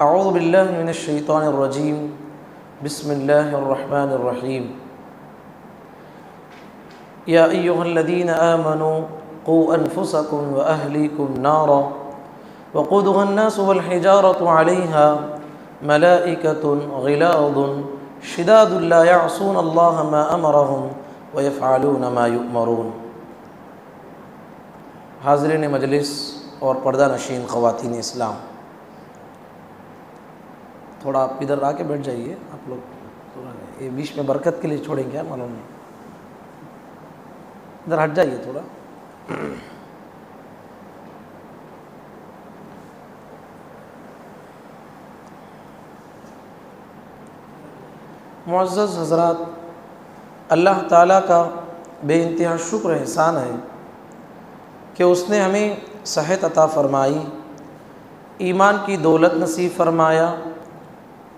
اعوذ باللہ من الشیطان الرجیم بسم اللہ الرحمن الرحیم یا ایہا الذین آمنوا قوا انفسکم واہلیکم نارا وقودها الناس والحجارة علیہا ملائکۃ غلاظ شداد لا یعصون اللہ ما امرہم ویفعلون ما یؤمرون۔ حاضرین مجلس اور پردہ نشین خواتین اسلام، تھوڑا آپ ادھر آ کے بیٹھ جائیے، آپ لوگ یہ بیچ میں برکت کے لیے چھوڑیں گے، معلوم نہیں، ادھر ہٹ جائیے تھوڑا۔ معزز حضرات، اللہ تعالیٰ کا بے انتہا شکر احسان ہے کہ اس نے ہمیں صحت عطا فرمائی، ایمان کی دولت نصیب فرمایا،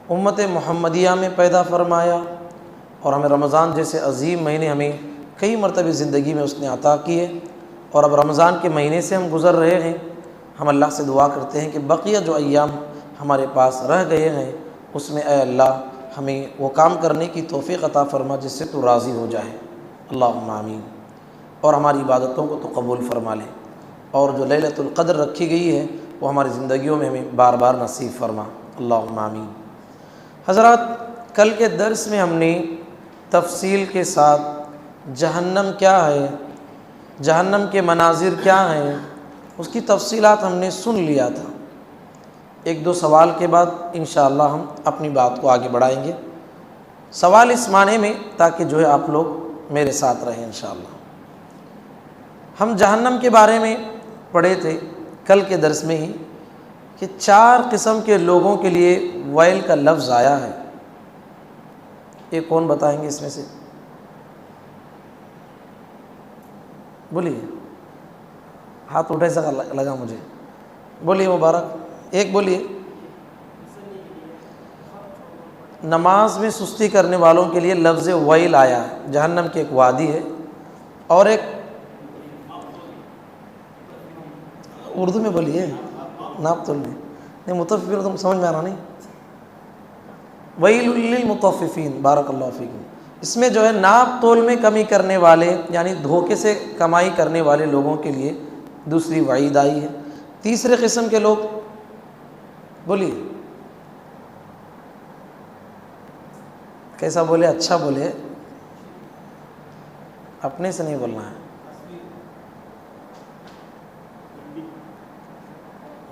امت محمدیہ میں پیدا فرمایا، اور ہمیں رمضان جیسے عظیم مہینے ہمیں کئی مرتبہ زندگی میں اس نے عطا کیے، اور اب رمضان کے مہینے سے ہم گزر رہے ہیں۔ ہم اللہ سے دعا کرتے ہیں کہ بقیہ جو ایام ہمارے پاس رہ گئے ہیں اس میں اے اللہ ہمیں وہ کام کرنے کی توفیق عطا فرما جس سے تو راضی ہو جائے، اللہم آمین، اور ہماری عبادتوں کو تو قبول فرما لے، اور جو لیلۃ القدر رکھی گئی ہے وہ ہماری زندگیوں میں ہمیں بار بار نصیب فرما، اللہم آمین۔ حضرات، کل کے درس میں ہم نے تفصیل کے ساتھ جہنم کیا ہے، جہنم کے مناظر کیا ہیں، اس کی تفصیلات ہم نے سن لیا تھا۔ ایک دو سوال کے بعد انشاءاللہ ہم اپنی بات کو آگے بڑھائیں گے، سوال اس معنی میں تاکہ جو ہے آپ لوگ میرے ساتھ رہیں انشاءاللہ۔ ہم جہنم کے بارے میں پڑھے تھے کل کے درس میں ہی کہ 4 قسم کے لوگوں کے لیے ویل کا لفظ آیا ہے۔ یہ کون بتائیں گے اس میں سے؟ بولیے، ہاتھ اٹھے سا لگا مجھے، بولیے مبارک، ایک بولیے۔ نماز میں سستی کرنے والوں کے لیے لفظ ویل آیا ہے، جہنم کی ایک وادی ہے، اور ایک اردو میں بولیے، ناپ تول میں نہیں، مطففین تم سمجھ میں آ رہا نہیں، ویل للمطففین، بارک اللہ فیکم۔ اس میں جو ہے ناپ تول میں کمی کرنے والے، یعنی دھوکے سے کمائی کرنے والے لوگوں کے لیے دوسری وعید آئی ہے۔ تیسرے قسم کے لوگ، بولیے، کیسا بولے؟ اچھا بولے، اپنے سے نہیں بولنا ہے،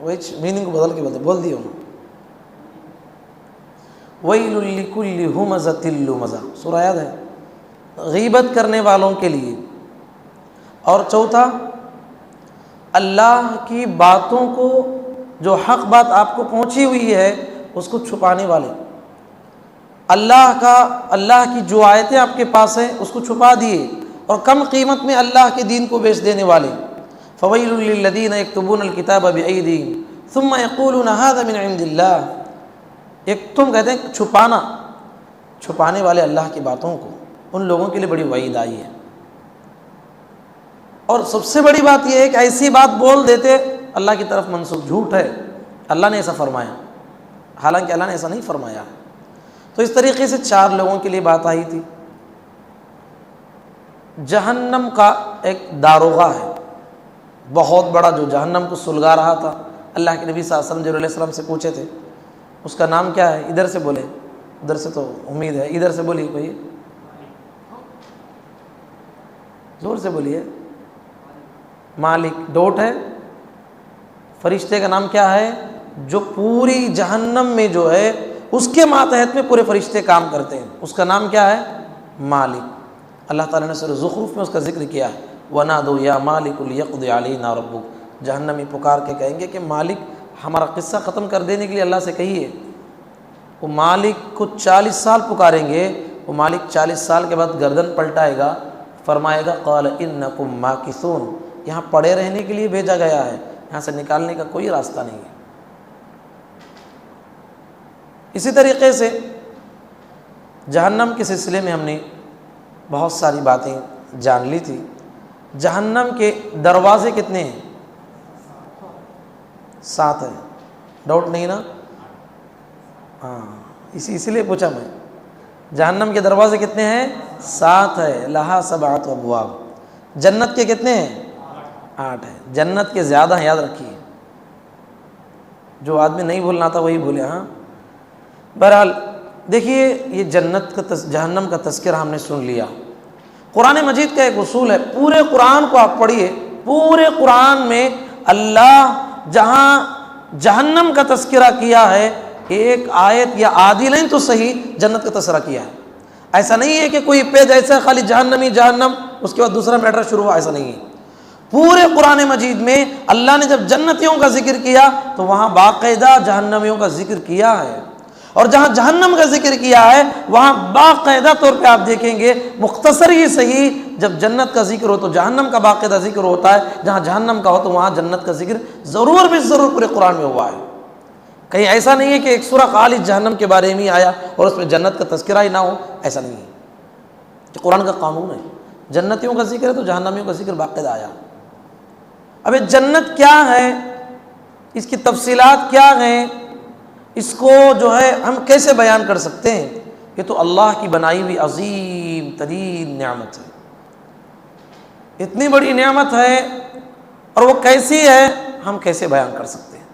وہی میننگ کو بدل کے بول دیا انہوں۔ ویل لکل ہمزۃ لمزہ، سورہ یاد ہے، غیبت کرنے والوں کے لیے۔ اور چوتھا، اللہ کی باتوں کو، جو حق بات آپ کو پہنچی ہوئی ہے اس کو چھپانے والے، اللہ کی جو آیتیں آپ کے پاس ہیں اس کو چھپا دیے اور کم قیمت میں اللہ کے دین کو بیچ دینے والے۔ فویل للذین یکتبون الکتاب بایدیہم ثم یقولون ھذا من عند اللہ۔ ایک تم کہتے ہیں چھپانے والے اللہ کی باتوں کو، ان لوگوں کے لیے بڑی وعید آئی ہے۔ اور سب سے بڑی بات یہ ہے کہ ایسی بات بول دیتے اللہ کی طرف منسوب، جھوٹ ہے، اللہ نے ایسا فرمایا، حالانکہ اللہ نے ایسا نہیں فرمایا۔ تو اس طریقے سے 4 لوگوں کے لیے بات آئی تھی۔ جہنم کا ایک داروغہ ہے بہت بڑا، جو جہنم کو سلگا رہا تھا۔ اللہ کے نبی صلی اللہ علیہ وسلم علیہ السلام سے پوچھے تھے اس کا نام کیا ہے؟ ادھر سے بولے، ادھر سے تو امید ہے، ادھر سے بولیے، کوئی زور سے بولیے۔ مالک ڈوٹ ہے۔ فرشتے کا نام کیا ہے؟ جو پوری جہنم میں جو ہے اس کے ماتحت میں پورے فرشتے کام کرتے ہیں، اس کا نام کیا ہے؟ مالک۔ اللہ تعالیٰ نے سورہ زخرف میں اس کا ذکر کیا ہے، وَنَادُوا يَا مَالِكُ لِيَقْضِ عَلَيْنَا رَبُّكَ۔ جہنمی پکار کے کہیں گے کہ مالک ہمارا قصہ ختم کر دینے کے لیے اللہ سے کہیے۔ وہ مالک کو 40 سال پکاریں گے، وہ مالک 40 سال کے بعد گردن پلٹائے گا، فرمائے گا قَالَ إِنَّكُمْ مَاكِثُونَ، یہاں پڑے رہنے کے لیے بھیجا گیا ہے، یہاں سے نکالنے کا کوئی راستہ نہیں ہے۔ اسی طریقے سے جہنم کے سلسلے میں ہم نے بہت ساری باتیں جان لی تھی۔ جہنم کے دروازے کتنے ہیں؟ 7 ہیں، ڈاؤٹ نہیں نا؟ ہاں اسی لیے پوچھا میں، جہنم کے دروازے کتنے ہیں؟ 7 ہے، لہا 7 ابواب، جنت کے کتنے ہیں؟ 8 ہیں، جنت کے زیادہ ہیں، یاد رکھیے، جو آدمی نہیں بھولنا تھا وہی بھولے. ہاں بہرحال دیکھیے یہ جہنم کا تذکرہ ہم نے سن لیا. قرآن مجید کا ایک اصول ہے، پورے قرآن کو آپ پڑھیے، پورے قرآن میں اللہ جہاں جہنم کا تذکرہ کیا ہے، ایک آیت یا آدھی لائن تو صحیح جنت کا تذکرہ کیا ہے. ایسا نہیں ہے کہ کوئی پیج ایسا خالی جہنم ہی جہنم، اس کے بعد دوسرا میٹر شروع ہوا، ایسا نہیں ہے. پورے قرآن مجید میں اللہ نے جب جنتیوں کا ذکر کیا تو وہاں باقاعدہ جہنمیوں کا ذکر کیا ہے، اور جہاں جہنم کا ذکر کیا ہے وہاں باقاعدہ طور پہ آپ دیکھیں گے مختصر ہی صحیح، جب جنت کا ذکر ہو تو جہنم کا باقاعدہ ذکر ہوتا ہے، جہاں جہنم کا ہو تو وہاں جنت کا ذکر ضرور بھی ضرور پورے قرآن میں ہوا ہے. کہیں ایسا نہیں ہے کہ ایک سورہ خالی جہنم کے بارے میں آیا اور اس میں جنت کا تذکرہ ہی نہ ہو، ایسا نہیں ہے. کہ قرآن کا قانون ہے، جنتیوں کا ذکر ہے تو جہنمیوں کا ذکر باقاعدہ آیا. اب یہ جنت کیا ہے، اس کی تفصیلات کیا ہیں، اس کو جو ہے ہم کیسے بیان کر سکتے ہیں؟ یہ تو اللہ کی بنائی ہوئی عظیم ترین نعمت ہے، اتنی بڑی نعمت ہے، اور وہ کیسی ہے ہم کیسے بیان کر سکتے ہیں؟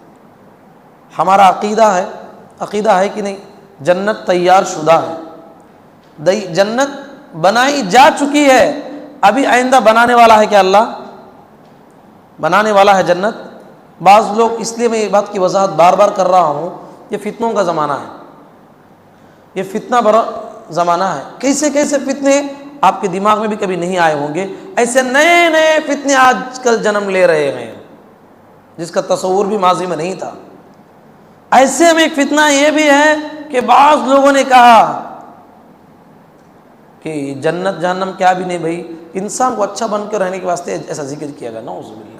ہمارا عقیدہ ہے کہ نہیں جنت تیار شدہ ہے، جنت بنائی جا چکی ہے، ابھی آئندہ بنانے والا ہے. کیا اللہ بنانے والا ہے جنت؟ بعض لوگ، اس لیے میں یہ بات کی وضاحت بار بار کر رہا ہوں، یہ فتنوں کا زمانہ ہے، یہ فتنہ بھرا زمانہ ہے. کیسے کیسے فتنے آپ کے دماغ میں بھی کبھی نہیں آئے ہوں گے، ایسے نئے نئے فتنے آج کل جنم لے رہے ہیں جس کا تصور بھی ماضی میں نہیں تھا. ایسے میں ایک فتنہ یہ بھی ہے کہ بعض لوگوں نے کہا کہ جنت جہنم کیا بھی نہیں بھائی، انسان کو اچھا بن کے رہنے کے واسطے ایسا ذکر کیا گیا. نعوذ باللہ،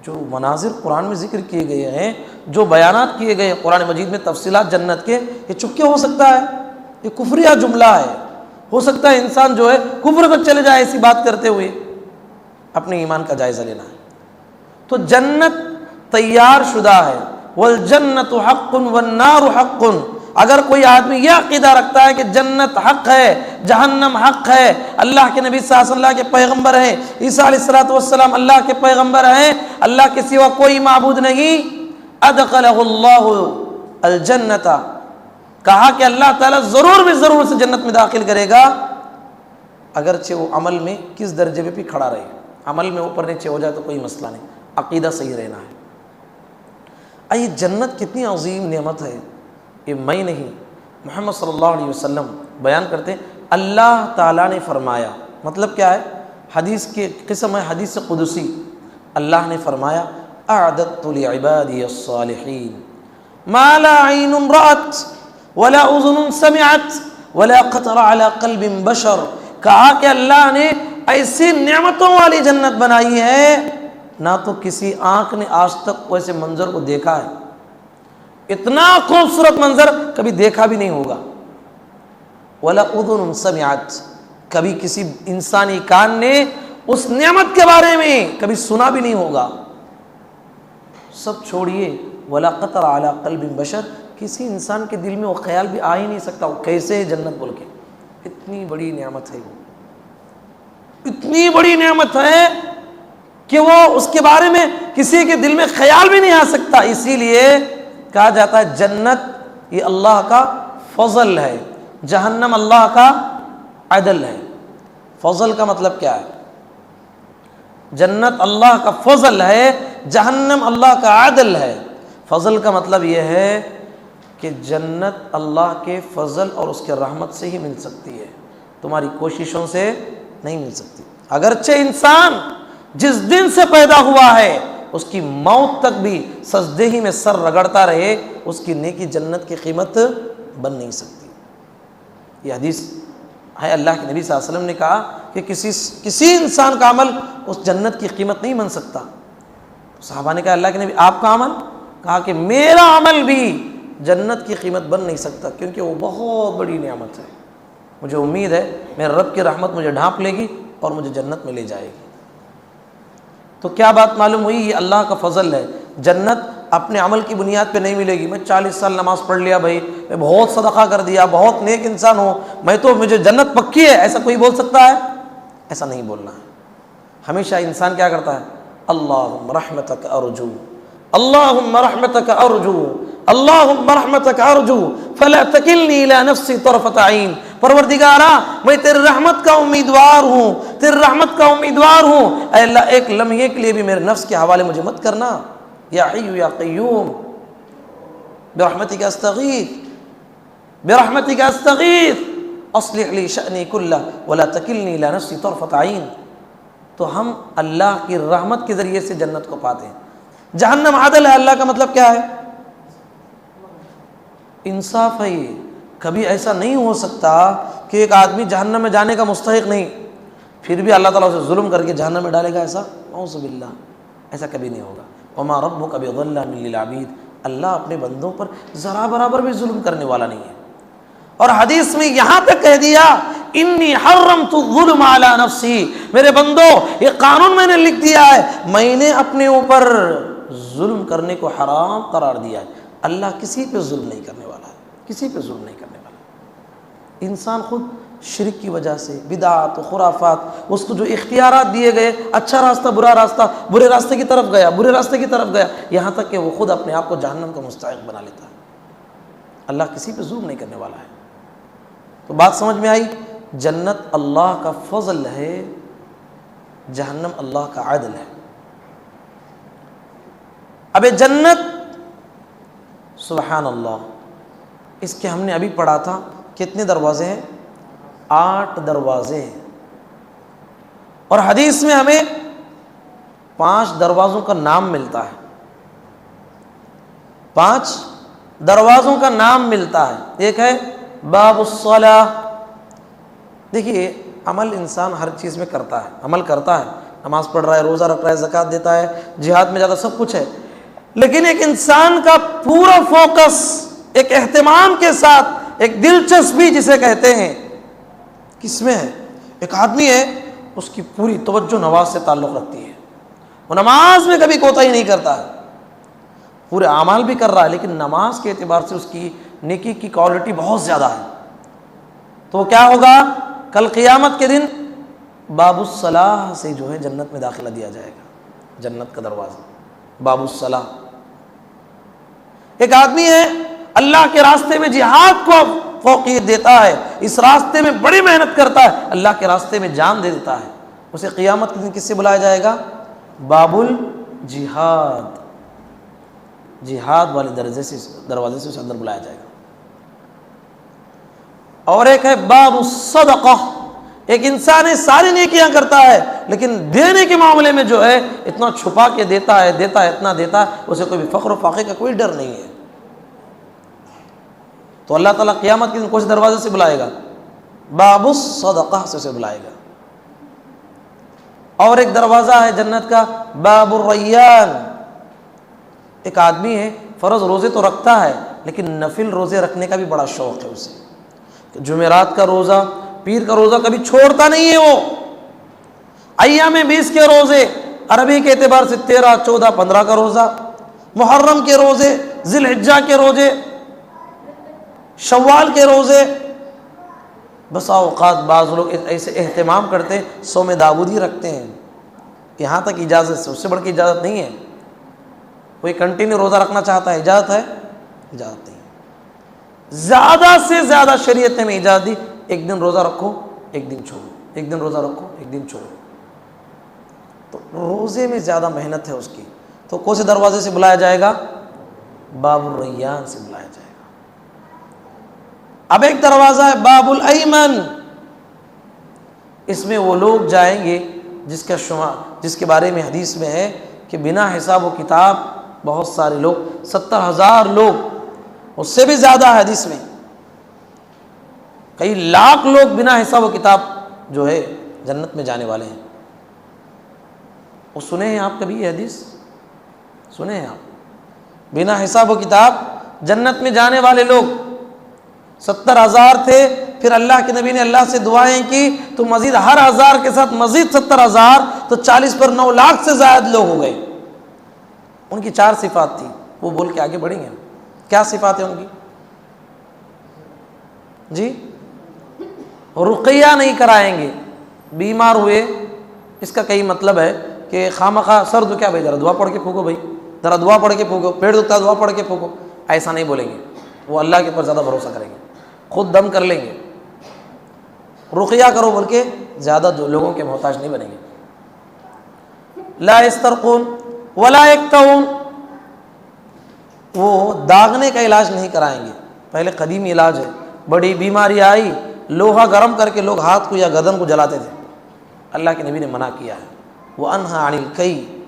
جو مناظر قرآن میں ذکر کیے گئے ہیں، جو بیانات کیے گئے ہیں قرآن مجید میں تفصیلات جنت کے، یہ چپکے ہو سکتا ہے؟ یہ کفریہ جملہ ہے. ہو سکتا ہے انسان جو ہے کفر تک چلے جائے ایسی بات کرتے ہوئے. اپنے ایمان کا جائزہ لینا ہے. تو جنت تیار شدہ ہے، والجنت حق والنار حق. اگر کوئی آدمی یہ عقیدہ رکھتا ہے کہ جنت حق ہے، جہنم حق ہے، اللہ کے نبی صلی اللہ علیہ وسلم اللہ کے پیغمبر ہیں، عیسیٰ علیہ السلام اللہ کے پیغمبر ہیں، اللہ کے سوا کوئی معبود نہیں، ادخلہ اللہ الجنت، کہا کہ اللہ تعالیٰ ضرور بھی ضرور سے جنت میں داخل کرے گا، اگرچہ وہ عمل میں کس درجے پہ بھی کھڑا رہے. عمل میں اوپر نیچے ہو جائے تو کوئی مسئلہ نہیں، عقیدہ صحیح رہنا ہے. یہ جنت کتنی عظیم نعمت ہے، یہ میں نہیں، محمد صلی اللہ علیہ وسلم بیان کرتے ہیں. اللہ تعالیٰ نے فرمایا، مطلب کیا ہے؟ حدیث کی قسم ہے، حدیث قدسی. اللہ نے فرمایا اعددت لعبادی الصالحین ما لا عین رأت ولا اذن سمعت ولا خطر على قلب بشر. کہا کہ اللہ نے ایسی نعمتوں والی جنت بنائی ہے، نہ تو کسی آنکھ نے آج تک ویسے منظر کو دیکھا ہے، اتنا خوبصورت منظر کبھی دیکھا بھی نہیں ہوگا. ولا اذن سمعت، کبھی کسی انسانی کان نے اس نعمت کے بارے میں کبھی سنا بھی نہیں ہوگا. سب چھوڑیے، ولا خطر علی قلب بشر، کسی انسان کے دل میں وہ خیال بھی آ ہی نہیں سکتا وہ کیسے ہے جنت بول کے. اتنی بڑی نعمت ہے، وہ اتنی بڑی نعمت ہے کہ وہ اس کے بارے میں کسی کے دل میں خیال بھی نہیں آ سکتا. اسی لیے کہا جاتا ہے جنت یہ اللہ کا فضل ہے، جہنم اللہ کا عدل ہے. فضل کا مطلب کیا ہے؟ جنت اللہ کا فضل ہے، جہنم اللہ کا عدل ہے. فضل کا مطلب یہ ہے کہ جنت اللہ کے فضل اور اس کے رحمت سے ہی مل سکتی ہے، تمہاری کوششوں سے نہیں مل سکتی. اگرچہ انسان جس دن سے پیدا ہوا ہے اس کی موت تک بھی سجدے ہی میں سر رگڑتا رہے، اس کی نیکی جنت کی قیمت بن نہیں سکتی. یہ حدیث ہے، اللہ کے نبی صلی اللہ علیہ وسلم نے کہا کہ کسی انسان کا عمل اس جنت کی قیمت نہیں بن سکتا. صحابہ نے کہا اللہ کے نبی آپ کا عمل؟ کہا کہ میرا عمل بھی جنت کی قیمت بن نہیں سکتا، کیونکہ وہ بہت بڑی نعمت ہے. مجھے امید ہے میرے رب کی رحمت مجھے ڈھانپ لے گی اور مجھے جنت میں لے جائے گی. تو کیا بات معلوم ہوئی؟ یہ اللہ کا فضل ہے. جنت اپنے عمل کی بنیاد پہ نہیں ملے گی. میں 40 سال نماز پڑھ لیا بھائی، میں بہت صدقہ کر دیا، بہت نیک انسان ہوں، مجھے جنت پکی ہے، ایسا کوئی بول سکتا ہے؟ ایسا نہیں بولنا ہے. ہمیشہ انسان کیا کرتا ہے؟ اللہم رحمتک ارجو، اللہم رحمتک ارجو، اللہم رحمتک ارجو فلا تکلنی الی نفسی طرفۃ عین. پروردگارا میں تیری رحمت کا امیدوار ہوں، تیری رحمت کا امیدوار ہوں، اے اللہ ایک لمحے کے لیے بھی میرے نفس کے حوالے مجھے مت کرنا. یا حی یا قیوم برحمتک استغیث، برحمتک استغیث اصلح لی شأنی کلہ ولا تکلنی الی نفسی طرفۃ عین. تو ہم اللہ کی رحمت کے ذریعے سے جنت کو پاتے ہیں. جہنم عدل ہے، اللہ کا مطلب کیا ہے؟ انصاف ہے. یہ کبھی ایسا نہیں ہو سکتا کہ ایک آدمی جہنم میں جانے کا مستحق نہیں، پھر بھی اللہ تعالیٰ اسے ظلم کر کے جہنم میں ڈالے گا، ایسا اعوذ باللہ، ایسا کبھی نہیں ہوگا. وما ربک بظلام للعبید، اللہ اپنے بندوں پر ذرا برابر بھی ظلم کرنے والا نہیں ہے. اور حدیث میں یہاں تک کہہ دیا انی حرمت الظلم علی نفسی، میرے بندو یہ قانون میں نے لکھ دیا ہے، میں نے اپنے اوپر ظلم کرنے کو حرام قرار دیا ہے. اللہ کسی پہ ظلم نہیں کرنے والا ہے، کسی پہ ظلم نہیں کرنے والا. انسان خود شرک کی وجہ سے، بدعات و خرافات، اس کو جو اختیارات دیے گئے، اچھا راستہ برا راستہ، برے راستے کی طرف گیا، برے راستے کی طرف گیا، یہاں تک کہ وہ خود اپنے آپ کو جہنم کا مستحق بنا لیتا ہے. اللہ کسی پہ ظلم نہیں کرنے والا ہے. تو بات سمجھ میں آئی؟ جنت اللہ کا فضل ہے، جہنم اللہ کا عدل ہے. اب جنت سبحان اللہ، اس کے ہم نے ابھی پڑھا تھا کتنے دروازے ہیں؟ 8 دروازے ہیں. اور حدیث میں ہمیں 5 دروازوں کا نام ملتا ہے، 5 دروازوں کا نام ملتا ہے. ایک ہے باب الصلاۃ. دیکھیے عمل انسان ہر چیز میں کرتا ہے، عمل کرتا ہے، نماز پڑھ رہا ہے، روزہ رکھ رہا ہے، زکوٰۃ دیتا ہے، جہاد میں جاتا ہے، سب کچھ ہے. لیکن ایک انسان کا پورا فوکس ایک اہتمام کے ساتھ، ایک دلچسپی جسے کہتے ہیں، کس میں ہے؟ ایک آدمی ہے اس کی پوری توجہ نماز سے تعلق رکھتی ہے، وہ نماز میں کبھی کوتاہی نہیں کرتا ہے، پورے اعمال بھی کر رہا ہے لیکن نماز کے اعتبار سے اس کی نیکی کی کوالٹی بہت زیادہ ہے. تو وہ کیا ہوگا؟ کل قیامت کے دن باب الصلاح سے جو ہے جنت میں داخلہ دیا جائے گا، جنت کا دروازہ باب الصلاح. ایک آدمی ہے اللہ کے راستے میں جہاد کو فوقیت دیتا ہے، اس راستے میں بڑی محنت کرتا ہے، اللہ کے راستے میں جان دے دیتا ہے، اسے قیامت کے دن کس سے بلایا جائے گا؟ باب الجہاد، جہاد والے دروازے سے اسے اندر بلایا جائے گا. اور ایک ہے باب الصدقہ. ایک انسان ہے ساری نیکیاں کرتا ہے لیکن دینے کے معاملے میں جو ہے اتنا چھپا کے دیتا ہے، اتنا دیتا ہے، اسے کوئی بھی فقر و فاقے کا کوئی ڈر نہیں ہے. تو اللہ تعالیٰ قیامت کے دن کون سے دروازے سے بلائے گا؟ باب الصدقہ سے اسے بلائے گا. اور ایک دروازہ ہے جنت کا باب الریان. ایک آدمی ہے فرض روزے تو رکھتا ہے لیکن نفل روزے رکھنے کا بھی بڑا شوق ہے اسے. جمعرات کا روزہ، پیر کا روزہ کبھی چھوڑتا نہیں ہے. وہ ایام 20 کے روزے، عربی کے اعتبار سے 13، 14، 15 کا روزہ، محرم کے روزے، ذی الحجہ کے روزے، شوال کے روزے. بسا اوقات بعض لوگ ایسے اہتمام کرتے ہیں، صوم داودی رکھتے ہیں، یہاں تک اجازت سے، اس سے بڑھ کے اجازت نہیں ہے. کوئی کنٹینیو روزہ رکھنا چاہتا ہے، اجازت ہے؟ اجازت نہیں. زیادہ سے زیادہ شریعت نے اجازت دی، ایک دن روزہ رکھو، ایک دن چھوڑو، ایک دن روزہ رکھو، ایک دن چھوڑو. تو روزے میں زیادہ محنت ہے اس کی. تو کون سے دروازے سے بلایا جائے گا؟ باب الریان سے بلایا جائے گا. اب ایک دروازہ ہے باب الایمن. اس میں وہ لوگ جائیں گے جس کے بارے میں حدیث میں ہے کہ بنا حساب و کتاب بہت سارے لوگ، 70,000 لوگ، اس سے بھی زیادہ ہے حدیث میں، کئی لاکھ لوگ بنا حساب و کتاب جو ہے جنت میں جانے والے ہیں. وہ سنے ہیں آپ کبھی یہ حدیث؟ سنے ہیں آپ؟ بنا حساب و کتاب جنت میں جانے والے لوگ 70,000 تھے. پھر اللہ کے نبی نے اللہ سے دعائیں کی تو مزید ہر 1000 کے ساتھ مزید 70,000، تو 40 پر 9 لاکھ سے زائد لوگ ہو گئے. ان کی 4 صفات تھی. وہ بول کے آگے بڑھیں گے. کیا صفات ہیں ان کی؟ جی رقیہ نہیں کرائیں گے. بیمار ہوئے اس کا کئی مطلب ہے کہ خامخواہ سر دکھا بھائی ذرا دعا پڑھ کے پھونکو، بھائی ذرا دعا پڑھ کے پھونکو، پیٹ دکھتا دعا پڑھ کے پھونکو، ایسا نہیں بولیں گے. وہ اللہ کے اوپر زیادہ بھروسہ کریں گے، خود دم کر لیں گے. رقیہ کرو بول کے زیادہ لوگوں کے محتاج نہیں بنیں گے. لا یسترقون ولا یکتوون، وہ داغنے کا علاج نہیں کرائیں گے. پہلے قدیمی علاج ہے، بڑی بیماری آئی لوہا گرم کر کے لوگ ہاتھ کو یا گردن کو جلاتے تھے. اللہ کے نبی نے منع کیا ہے. وَأَنْهَا عَنِ الْكَيِّ،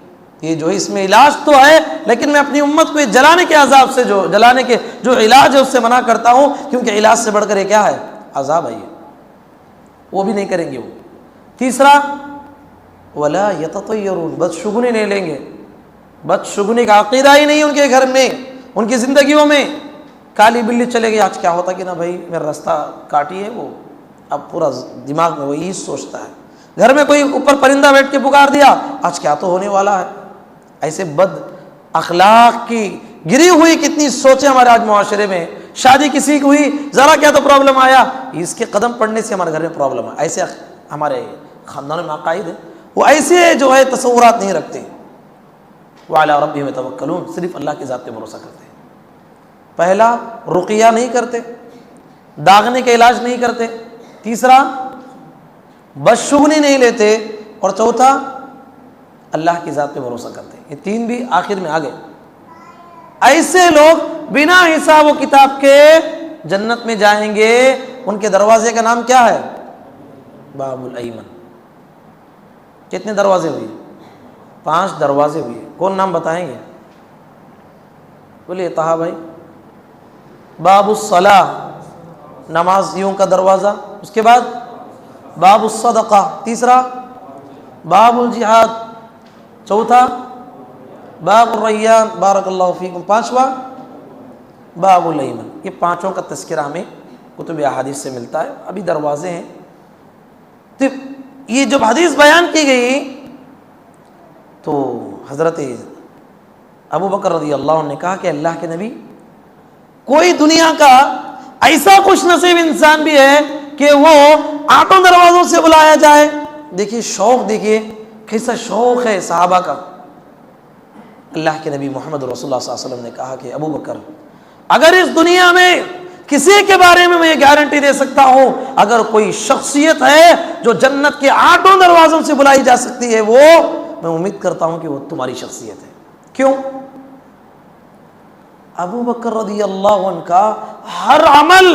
یہ جو اس میں علاج تو ہے لیکن میں اپنی امت کو جلانے کے عذاب سے، جو جلانے کے جو علاج ہے اس سے منع کرتا ہوں، کیونکہ علاج سے بڑھ کر یہ کیا ہے؟ عذاب ہے. یہ وہ بھی نہیں کریں گے. وہ تیسرا وَلَا يَتَطَيَّرُونَ، بدشگونی نہیں لیں گے. بدشگونی کا عقیدہ ہی نہیں ان کے گھر میں، ان کی زندگیوں میں. کالی بلی چلے گئی، آج کیا ہوتا کہ نا بھائی میرا راستہ کاٹی ہے، وہ اب پورا دماغ میں وہی سوچتا ہے. گھر میں کوئی اوپر پرندہ بیٹھ کے پکار دیا، آج کیا تو ہونے والا ہے. ایسے بد اخلاق کی گری ہوئی کتنی سوچیں ہمارے آج معاشرے میں. شادی کسی کی ہوئی، ذرا کیا تو پرابلم آیا، اس کے قدم پڑنے سے ہمارے گھر میں پرابلم ہے. ایسے ہمارے خاندانوں میں عقائد ہیں، وہ ایسے جو ہے تصورات نہیں رکھتے. وعلی ربہم یتوکلون، صرف اللہ کی ذات پہ بھروسہ کرتے ہیں. پہلا رقیہ نہیں کرتے، داغنے کا علاج نہیں کرتے. تیسرا بدشگونی نہیں لیتے. اور چوتھا اللہ کی ذات پہ بھروسہ کرتے ہیں. یہ تین بھی آخر میں آ گئے. ایسے لوگ بنا حساب و کتاب کے جنت میں جائیں گے. ان کے دروازے کا نام کیا ہے؟ باب الایمن. کتنے دروازے ہوئے؟ 5 دروازے ہوئے. کون نام بتائیں گے؟ بولیے طہا بھائی. باب الصلاۃ، نمازیوں کا دروازہ. اس کے بعد باب الصدقہ. تیسرا باب الجہاد. چوتھا باب الریان، بارک اللہ فیکم. 5واں باب الایمن. یہ 5 کا تذکرہ ہمیں کتب احادیث سے ملتا ہے. ابھی دروازے ہیں. تو یہ جب حدیث بیان کی گئی تو حضرت ابو بکر رضی اللہ عنہ نے کہا کہ اللہ کے نبی، کوئی دنیا کا ایسا خوش نصیب انسان بھی ہے کہ وہ 8 دروازوں سے بلایا جائے. دیکھیے شوق، دیکھیے کیسا شوق ہے صحابہ کا. اللہ کے نبی محمد رسول اللہ صلی اللہ علیہ وسلم نے کہا کہ ابو بکر، اگر اس دنیا میں کسی کے بارے میں یہ گارنٹی دے سکتا ہوں، اگر کوئی شخصیت ہے جو جنت کے 8 دروازوں سے بلائی جا سکتی ہے، وہ میں امید کرتا ہوں کہ وہ تمہاری شخصیت ہے. کیوں؟ ابو بکر رضی اللہ عنہ کا ہر عمل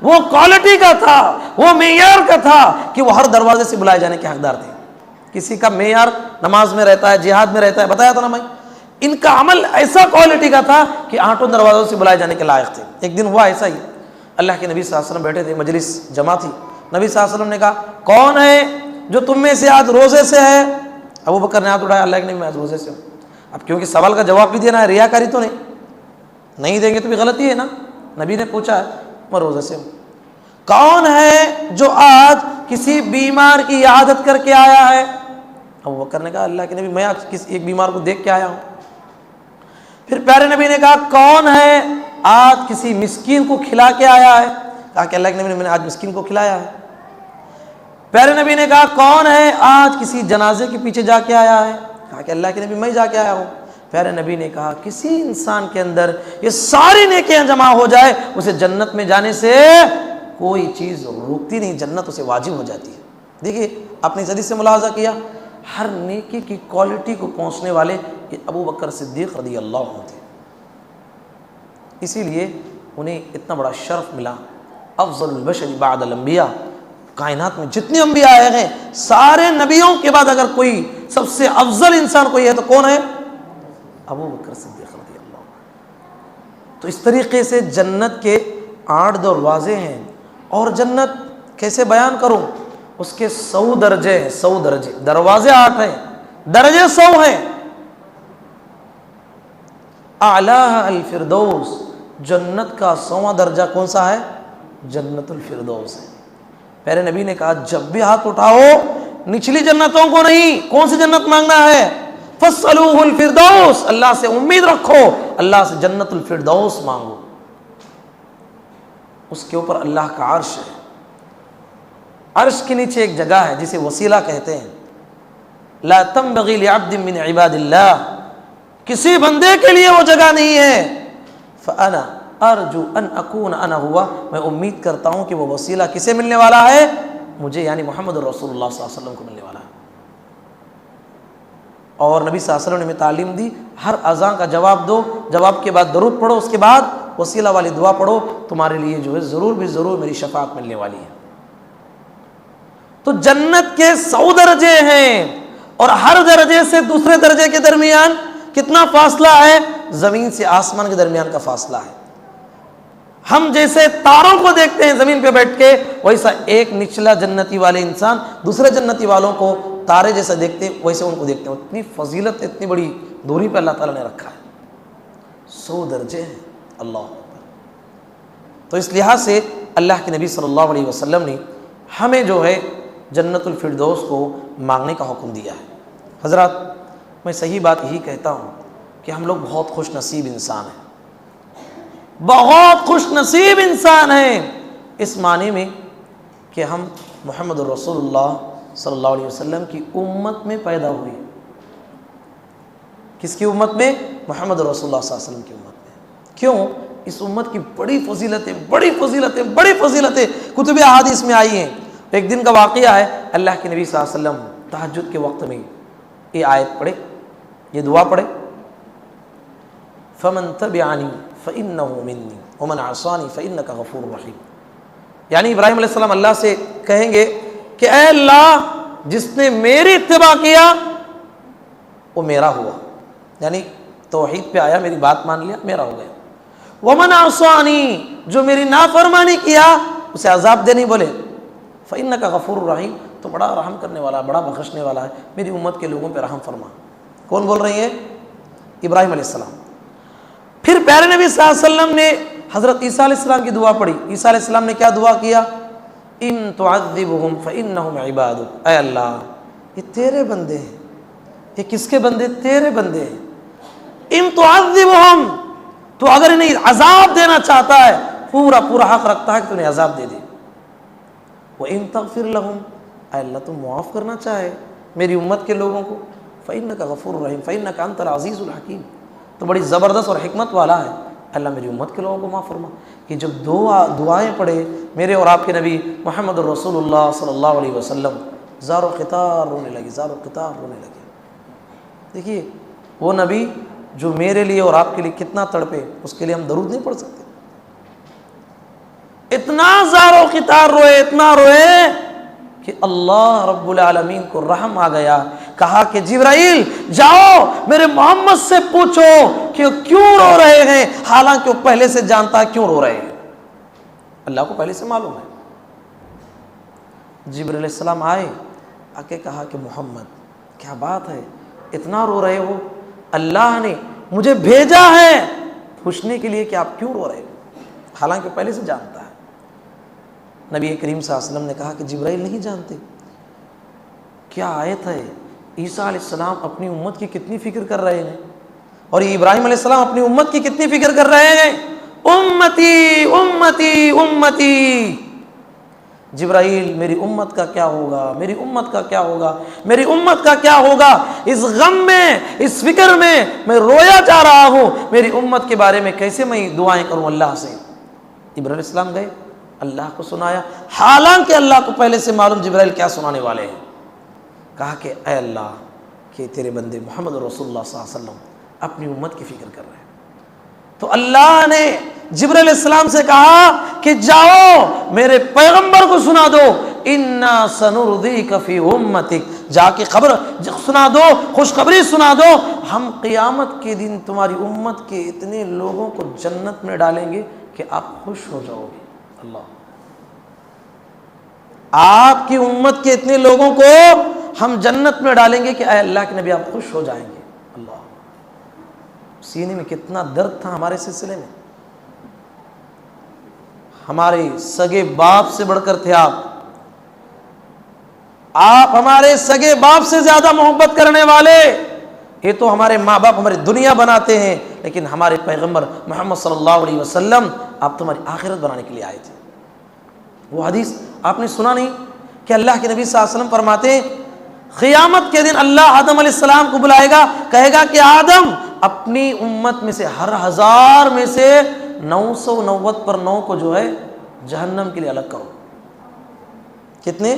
وہ کوالٹی کا تھا، وہ معیار کا تھا کہ وہ ہر دروازے سے بلائے جانے کے حقدار تھے. کسی کا معیار نماز میں رہتا ہے، جہاد میں رہتا ہے، بتایا تھا نا میں. ان کا عمل ایسا کوالٹی کا تھا کہ 8 دروازوں سے بلائے جانے کے لائق تھے. ایک دن ہوا ایسا ہی، اللہ کے نبی صلی اللہ علیہ وسلم بیٹھے تھے، مجلس جمع تھی. نبی صلی اللہ علیہ وسلم نے کہا کون ہے جو تم میں سے آج روزے سے ہے؟ ابو بکر نے ہاتھ اٹھایا، اللہ کے نبی میں آج روزے سے ہوں. اب کیونکہ سوال کا جواب بھی دینا ہے، ریاکاری تو نہیں دیں گے تو بھی غلطی ہے نا. نبی نے پوچھا ہے، میں روزے سے ہوں. کون ہے جو آج کسی بیمار کی عیادت کر کے آیا ہے؟ ابو بکر نے کہا اللہ کے نبی میں آج کسی ایک بیمار کو دیکھ کے آیا ہوں. پھر پیارے نبی نے کہا کون ہے آج کسی مسکین کو کھلا کے آیا ہے؟ کہا کہ اللہ کے نبی نے میں نے آج مسکین کو کھلایا ہے. پیارے نبی نے کہا کون ہے آج کسی جنازے کے پیچھے جا کے آیا ہے؟ کہا کہ اللہ کے نبی میں جا کے آیا ہوں. پیارے نبی نے کہا کسی انسان کے اندر یہ ساری نیکیاں جمع ہو جائے، اسے جنت میں جانے سے کوئی چیز روکتی نہیں، جنت اسے واجب ہو جاتی ہے. دیکھیے آپ نے اس حدیث سے ملاحظہ کیا، ہر نیکی کی کوالٹی کو پہنچنے والے یہ ابو بکر صدیق رضی اللہ عنہ تھے. اسی لیے انہیں اتنا بڑا شرف ملا. افضل البشر بعد الانبیاء، کائنات میں جتنے انبیاء آئے ہیں سارے نبیوں کے بعد اگر کوئی سب سے افضل انسان کوئی ہے تو کون ہے؟ ابو بکر صدیق رضی اللہ عنہ. تو اس طریقے سے جنت کے 8 دروازے ہیں. اور جنت کیسے بیان کروں؟ اس کے 100 درجے ہیں. 100 درجے، دروازے 8 ہیں، درجے 100 ہیں. اعلیٰ الفردوس، جنت کا 100واں درجہ کون سا ہے؟ جنت الفردوس ہے. پیارے نبی نے کہا جب بھی ہاتھ اٹھاؤ نچلی جنتوں کو نہیں، کون سی جنت مانگنا ہے؟ فاسألوہ الفردوس، اللہ سے امید رکھو، اللہ سے جنت الفردوس مانگو۔ اس کے اوپر اللہ کا عرش ہے، عرش کے نیچے ایک جگہ ہے جسے وسیلہ کہتے ہیں۔ لا تنبغی لعبد من عباد اللہ، کسی بندے کے لیے وہ جگہ نہیں ہے۔ فانا ارجو ان اکون انا ہوا، میں امید کرتا ہوں کہ وہ وسیلہ کسے ملنے والا ہے؟ مجھے، یعنی محمد رسول اللہ صلی اللہ علیہ وسلم کو ملنے والا ہے۔ اور نبی صلی اللہ علیہ وسلم نے ہمیں تعلیم دی، ہر اذان کا جواب دو، جواب کے بعد درود پڑھو، اس کے بعد وسیلہ والی دعا پڑھو، تمہارے لیے جو ہے ضرور بھی ضرور میری شفاعت ملنے والی ہے۔ تو جنت کے 100 درجے ہیں، اور ہر درجے سے دوسرے درجے کے درمیان کتنا فاصلہ ہے؟ زمین سے آسمان کے درمیان کا فاصلہ ہے۔ ہم جیسے تاروں کو دیکھتے ہیں زمین پہ بیٹھ کے، ویسا ایک نچلا جنتی والے انسان دوسرے جنتی والوں کو تارے جیسا دیکھتے ہیں، ویسے ان کو دیکھتے ہیں۔ اتنی فضیلت، اتنی بڑی دوری پہ اللہ تعالیٰ نے رکھا ہے، 100 درجے ہیں، اللہ اکبر۔ تو اس لحاظ سے اللہ کے نبی صلی اللہ علیہ وسلم نے ہمیں جو ہے جنت الفردوس کو مانگنے کا حکم دیا ہے۔ حضرات، میں صحیح بات یہی کہتا ہوں کہ ہم لوگ بہت خوش نصیب انسان ہیں، بہت خوش نصیب انسان ہیں، اس معنی میں کہ ہم محمد رسول اللہ صلی اللہ علیہ وسلم کی امت میں پیدا ہوئے۔ کس کی امت میں؟ محمد رسول اللہ صلی اللہ علیہ وسلم کی امت میں۔ کیوں؟ اس امت کی بڑی فضیلتیں، بڑی فضیلتیں، بڑی فضیلتیں کتب احادیث میں آئی ہیں۔ ایک دن کا واقعہ ہے، اللہ کے نبی صلی اللہ علیہ وسلم تہجد کے وقت میں یہ آیت پڑھے، یہ دعا پڑھے، فمن تبعنی فإنہ منی ومن عصانی فإنک غفور رحیم۔ یعنی ابراہیم علیہ السلام اللہ سے کہیں گے کہ اے اللہ، جس نے میری اتباع کیا وہ میرا ہوا، یعنی توحید پہ آیا، میری بات مان لیا، میرا ہو گیا۔ ومن عصانی، جو میری نافرمانی کیا اسے عذاب دے نہیں بولے، فإنک غفور رحیم، تو بڑا رحم کرنے والا، بڑا بخشنے والا ہے، میری امت کے لوگوں پہ رحم فرما۔ کون بول رہی ہے؟ ابراہیم علیہ السلام۔ پھر پیارے نبی صلی اللہ علیہ وسلم نے حضرت عیسیٰ علیہ السلام کی دعا پڑھی۔ عیسیٰ علیہ السلام نے کیا دعا کیا؟ ان تعذبہم فإنہم عبادک، اے اللہ یہ تیرے بندے ہیں۔ یہ کس کے بندے؟ تیرے بندے ہیں۔ ان تعذبہم، تو اگر انہیں عذاب دینا چاہتا ہے، پورا پورا حق رکھتا ہے کہ تو انہیں عذاب دے دے۔ وَإِن تَغْفِرْ لَهُمْ، اے اللہ تم معاف کرنا چاہے میری امت کے لوگوں کو، فإنک غفور رحیم، فإنک انت العزیز الحکیم، تو بڑی زبردست اور حکمت والا ہے، اللہ میری امت کے لوگوں کو معاف فرما۔ کہ جب دعائیں پڑھے میرے اور آپ کے نبی محمد رسول اللہ صلی اللہ علیہ وسلم، زار و قطار رونے لگے، زار و قطار رونے لگے۔ دیکھیے وہ نبی جو میرے لیے اور آپ کے لیے کتنا تڑپے، اس کے لیے ہم درود نہیں پڑھ سکتے؟ اتنا زار و قطار روئے، اتنا روئے کہ اللہ رب العالمین کو رحم آ گیا۔ کہا کہ جبرائیل جاؤ میرے محمد سے پوچھو کہ کیوں رو رہے ہیں، حالانکہ وہ پہلے سے جانتا ہے کیوں رو رہے ہیں، اللہ کو پہلے سے معلوم ہے۔ جبرائیل علیہ السلام آئے، آ کے کہا کہ محمد کیا بات ہے، اتنا رو رہے ہو؟ اللہ نے مجھے بھیجا ہے پوچھنے کے لیے کہ آپ کیوں رو رہے ہو، حالانکہ پہلے سے جانتا ہے۔ نبی کریم صلی اللہ علیہ وسلم نے کہا کہ جبرائیل نہیں جانتے، کیا آیت ہے، عیسیٰ علیہ السلام اپنی امت کی کتنی فکر کر رہے ہیں، اور یہ ابراہیم علیہ السلام اپنی امت کی کتنی فکر کر رہے ہیں، امتی امتی امتی۔ جبرائیل میری امت کا کیا ہوگا، میری امت کا کیا ہوگا، میری امت کا کیا ہوگا، اس غم میں، اس فکر میں رویا جا رہا ہوں، میری امت کے بارے میں کیسے میں دعائیں کروں اللہ سے۔ جبرائیل علیہ السلام گئے، اللہ کو سنایا، حالانکہ اللہ کو پہلے سے معلوم جبرائیل کیا سنانے والے ہیں۔ کہا کہ اے اللہ، کہ تیرے بندے محمد رسول اللہ صلی اللہ علیہ وسلم اپنی امت کی فکر کر رہے ہیں۔ تو اللہ نے جبرائیل علیہ السلام سے کہا کہ جاؤ میرے پیغمبر کو سنا دو، انا سنرضیک فی امتک، جا کے خبر سنا دو، خوشخبری سنا دو، ہم قیامت کے دن تمہاری امت کے اتنے لوگوں کو جنت میں ڈالیں گے کہ آپ خوش ہو جاؤ گے۔ اللہ، آپ کی امت کے اتنے لوگوں کو ہم جنت میں ڈالیں گے کہ اے اللہ کے نبی آپ خوش ہو جائیں گے۔ اللہ، سینے میں کتنا درد تھا ہمارے سلسلے میں، ہمارے سگے باپ سے بڑھ کر تھے آپ ہمارے سگے باپ سے زیادہ محبت کرنے والے، یہ تو ہمارے ماں باپ ہماری دنیا بناتے ہیں، لیکن ہمارے پیغمبر محمد صلی اللہ علیہ وسلم آپ تمہاری آخرت بنانے کے لیے آئے تھے۔ وہ حدیث آپ نے سنا نہیں کہ اللہ کے نبی صلی اللہ علیہ وسلم فرماتے ہیں قیامت کے دن اللہ آدم علیہ السلام کو بلائے گا، کہے گا کہ آدم اپنی امت میں سے ہر 1000 میں سے 990 پر 9 کو جو ہے جہنم کے لیے الگ کرو۔ کتنے؟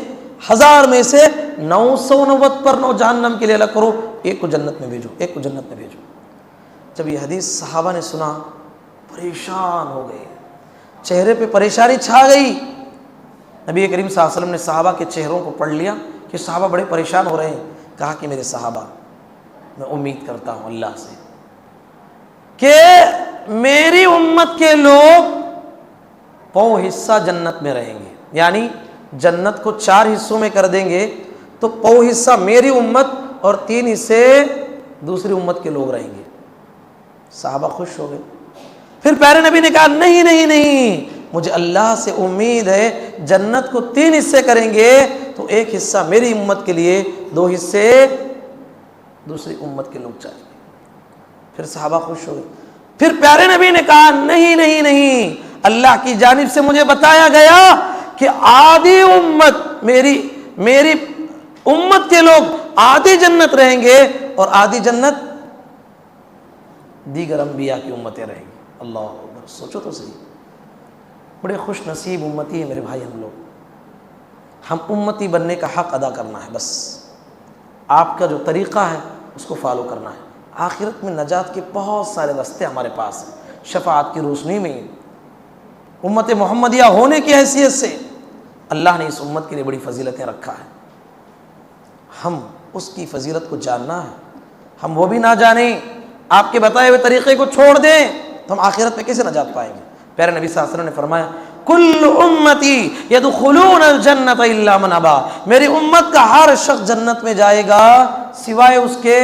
1000 میں سے 990 پر 9 جہنم کے لیے الگ کرو، ایک کو جنت میں بھیجو، ایک کو جنت میں بھیجو۔ جب یہ حدیث صحابہ نے سنا پریشان ہو گئے، چہرے پہ پریشانی چھا گئی۔ نبی کریم صلی اللہ علیہ وسلم نے صحابہ کے چہروں کو پڑھ لیا کہ صحابہ بڑے پریشان ہو رہے ہیں، کہا کہ میرے صحابہ، میں امید کرتا ہوں اللہ سے کہ میری امت کے لوگ پو حصہ جنت میں رہیں گے، یعنی جنت کو 4 حصوں میں کر دیں گے تو پو حصہ میری امت اور 3 حصے دوسری امت کے لوگ رہیں گے۔ صحابہ خوش ہو گئے۔ پھر پیارے نبی نے کہا نہیں نہیں نہیں، مجھے اللہ سے امید ہے جنت کو 3 حصے کریں گے تو 1 حصہ میری امت کے لیے، 2 حصے دوسری امت کے لوگ چاہیں گے۔ پھر صحابہ خوش ہو گئے۔ پھر پیارے نبی نے کہا نہیں نہیں نہیں، اللہ کی جانب سے مجھے بتایا گیا کہ آدھی امت میری امت کے لوگ آدھی جنت رہیں گے اور آدھی جنت دیگر انبیاء کی امتیں رہیں گی۔ اللہ اکبر، سوچو تو صحیح، بڑے خوش نصیب امتی ہیں میرے بھائی ہم لوگ۔ ہم امتی بننے کا حق ادا کرنا ہے، بس آپ کا جو طریقہ ہے اس کو فالو کرنا ہے۔ آخرت میں نجات کے بہت سارے راستے ہمارے پاس ہیں، شفاعت کی روشنی میں امت محمدیہ ہونے کی حیثیت سے اللہ نے اس امت کے لیے بڑی فضیلتیں رکھا ہے۔ ہم اس کی فضیلت کو جاننا ہے، ہم وہ بھی نہ جانیں، آپ کے بتائے ہوئے طریقے کو چھوڑ دیں تو ہم آخرت میں کیسے نجات پائیں گے؟ پیارے نبی صلی اللہ علیہ وسلم نے فرمایا کل امتی یدخلون الجنت الا من ابا، میری امت کا ہر شخص جنت میں جائے گا سوائے اس کے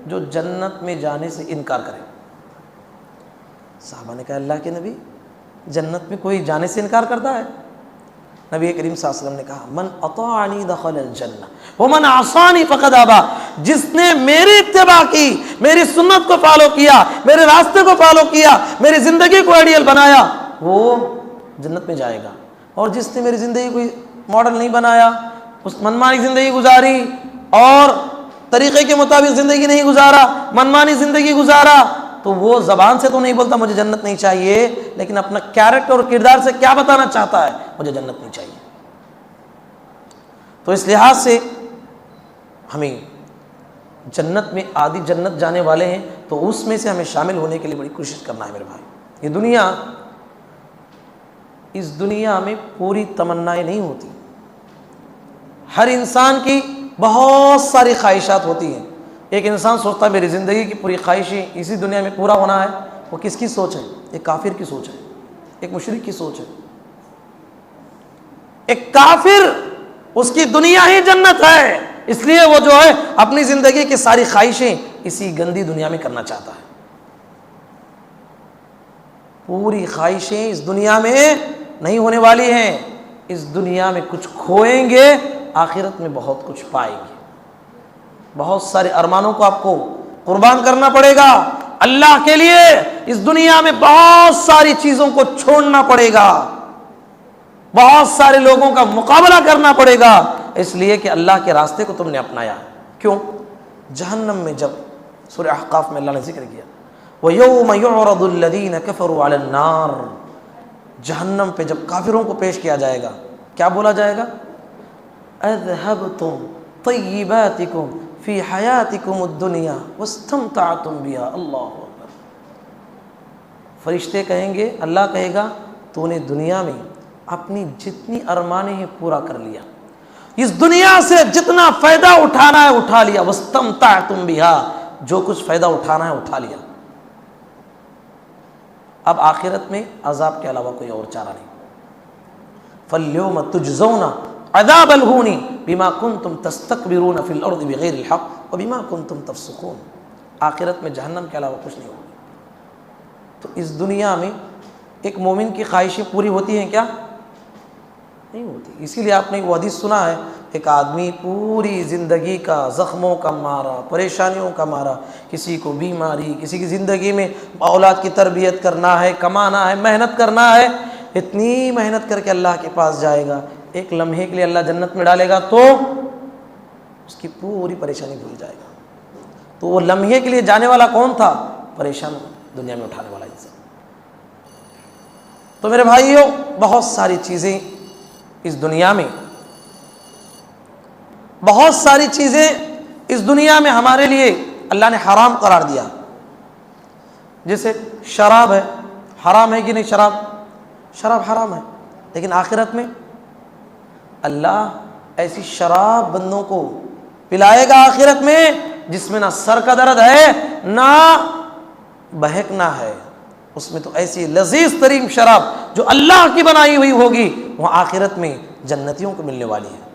جو جنت میں جانے سے انکار کرے۔ صحابہ نے کہا اللہ کے نبی، جنت میں کوئی جانے سے انکار کرتا ہے؟ نبی کریم صلی اللہ علیہ وسلم نے کہا من اطاعنی دخل الجنہ ومن عصانی فقد ابا، جس نے میری اتباع کی، میری سنت کو فالو کیا، میرے راستے کو فالو کیا، میری زندگی کو آئیڈیل بنایا، وہ جنت میں جائے گا، اور جس نے میری زندگی کو ماڈل نہیں بنایا، اس منمانی زندگی گزاری اور طریقے کے مطابق زندگی نہیں گزارا، منمانی زندگی گزارا، تو وہ زبان سے تو نہیں بولتا مجھے جنت نہیں چاہیے، لیکن اپنا کیریکٹر اور کردار سے کیا بتانا چاہتا ہے؟ مجھے جنت نہیں چاہیے۔ تو اس لحاظ سے ہمیں جنت میں آدھی جنت جانے والے ہیں تو اس میں سے ہمیں شامل ہونے کے لیے بڑی کوشش کرنا ہے میرے بھائی۔ یہ دنیا، اس دنیا میں پوری تمنائیں نہیں ہوتی، ہر انسان کی بہت ساری خواہشات ہوتی ہیں۔ ایک انسان سوچتا ہے میری زندگی کی پوری خواہشیں اسی دنیا میں پورا ہونا ہے، وہ کس کی سوچ ہے؟ ایک کافر کی سوچ ہے، ایک مشرک کی سوچ ہے۔ ایک کافر، اس کی دنیا ہی جنت ہے، اس لیے وہ جو ہے اپنی زندگی کی ساری خواہشیں اسی گندی دنیا میں کرنا چاہتا ہے۔ پوری خواہشیں اس دنیا میں نہیں ہونے والی ہیں، اس دنیا میں کچھ کھوئیں گے، آخرت میں بہت کچھ پائیں گے۔ بہت سارے ارمانوں کو آپ کو قربان کرنا پڑے گا اللہ کے لیے، اس دنیا میں بہت ساری چیزوں کو چھوڑنا پڑے گا، بہت سارے لوگوں کا مقابلہ کرنا پڑے گا، اس لیے کہ اللہ کے راستے کو تم نے اپنایا۔ کیوں؟ جہنم میں جب سورہ احقاف میں اللہ نے ذکر کیا وَيَوْمَ يُعْرَضُ الَّذِينَ كَفَرُوا عَلَى النَّارِ، جہنم پہ جب کافروں کو پیش کیا جائے گا، کیا بولا جائے گا؟ اذهبتم طیباتکم فی حیاتکم الدنیا واستمتعتم بها۔ اللہ اکبر۔ فرشتے کہیں گے، اللہ کہے گا تو نے دنیا میں اپنی جتنی ارمانیں ہیں پورا کر لیا، اس دنیا سے جتنا فائدہ اٹھانا ہے اٹھا لیا، واستمتعتم بها، جو کچھ فائدہ اٹھانا ہے اٹھا لیا۔ اب آخرت میں عذاب کے علاوہ کوئی اور چارہ نہیں۔ فَالْيَوْمَ تُجْزَوْنَ عَذَابَ الْهُونِ بِمَا كُنْتُمْ تَسْتَكْبِرُونَ فِي الْأَرْضِ بِغَيْرِ الْحَقِّ وَبِمَا كُنْتُمْ تَفْسُقُونَ۔ آخرت میں جہنم کے علاوہ کچھ نہیں ہوگا۔ تو اس دنیا میں ایک مومن کی خواہشیں پوری ہوتی ہیں کیا؟ نہیں ہوتی۔ اسی لیے آپ نے وہ حدیث سنا ہے، ایک آدمی پوری زندگی کا زخموں کا مارا، پریشانیوں کا مارا، کسی کو بیماری، کسی کی زندگی میں اولاد کی تربیت کرنا ہے، کمانا ہے، محنت کرنا ہے، اتنی محنت کر کے اللہ کے پاس جائے گا، ایک لمحے کے لیے اللہ جنت میں ڈالے گا تو اس کی پوری پریشانی بھول جائے گا۔ تو وہ لمحے کے لیے جانے والا کون تھا؟ پریشان دنیا میں اٹھانے والا انسان۔ تو میرے بھائیوں، بہت ساری چیزیں اس دنیا میں، بہت ساری چیزیں اس دنیا میں ہمارے لیے اللہ نے حرام قرار دیا۔ جیسے شراب ہے، حرام ہے کہ نہیں؟ شراب حرام ہے، لیکن آخرت میں اللہ ایسی شراب بندوں کو پلائے گا آخرت میں جس میں نہ سر کا درد ہے نہ بہکنا ہے، اس میں تو ایسی لذیذ ترین شراب جو اللہ کی بنائی ہوئی ہوگی وہ آخرت میں جنتیوں کو ملنے والی ہے۔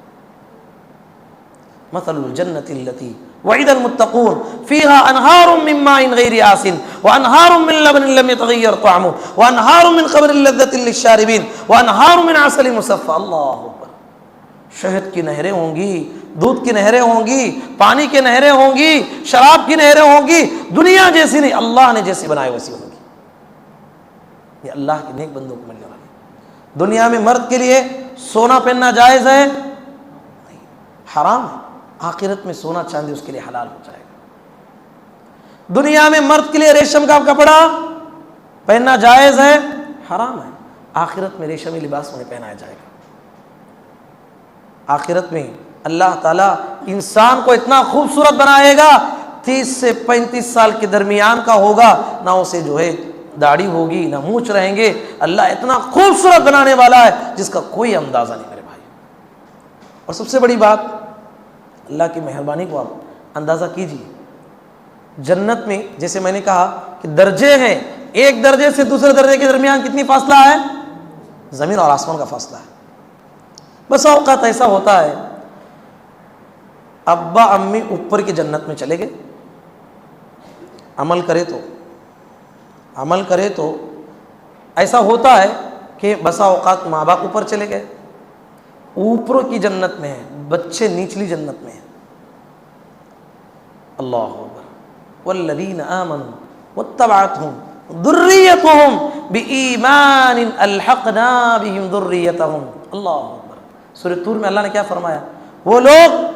مثل الجنة التي وعد المتقون فيها أنهار من ماء غير آسن وأنهار من لبن لم يتغير طعمه وأنهار من خمر لذة للشاربين وأنهار من عسل مصفى۔ اللہ اکبر۔ شہد کی نہریں ہوں گی، دودھ کی نہریں ہوں گی، پانی کی نہریں ہوں گی، شراب کی نہریں ہوں گی، دنیا جیسی نہیں، اللہ نے جیسی بنائی ویسی ہوں گی۔ یہ اللہ کے نیک بندوں کو ملنے والی ہے۔ دنیا میں مرد کے لیے سونا پہننا جائز ہے؟ نہیں، حرام ہے۔ آخرت میں سونا چاندی اس کے لیے حلال ہو جائے گا۔ دنیا میں مرد کے لیے ریشم کا کپڑا پہننا جائز ہے؟ حرام ہے۔ آخرت میں ریشمی لباس انہیں پہنایا جائے گا۔ آخرت میں اللہ تعالیٰ انسان کو اتنا خوبصورت بنائے گا، 30 سے 35 سال کے درمیان کا ہوگا، نہ اسے جو ہے داڑھی ہوگی نہ مونچھ رہیں گے۔ اللہ اتنا خوبصورت بنانے والا ہے جس کا کوئی اندازہ نہیں میرے بھائی۔ اور سب سے بڑی بات، اللہ کی مہربانی کو آپ اندازہ کیجیے، جنت میں جیسے میں نے کہا کہ درجے ہیں، ایک درجے سے دوسرے درجے کے درمیان کتنی فاصلہ ہے؟ زمین اور آسمان کا فاصلہ ہے۔ بس اوقات ایسا ہوتا ہے ابا امی اوپر کی جنت میں چلے گئے، عمل کرے تو ایسا ہوتا ہے کہ بسا اوقات ماں باپ اوپر چلے گئے، اوپر کی جنت میں ہیں، بچے نچلی جنت میں ہیں۔ اللہ اکبر۔ والذین آمنوا واتبعتهم ذریتهم بإیمان الحقنا بهم ذریتهم۔ اللہ اکبر۔ سورۃ طور میں اللہ نے کیا فرمایا؟ وہ لوگ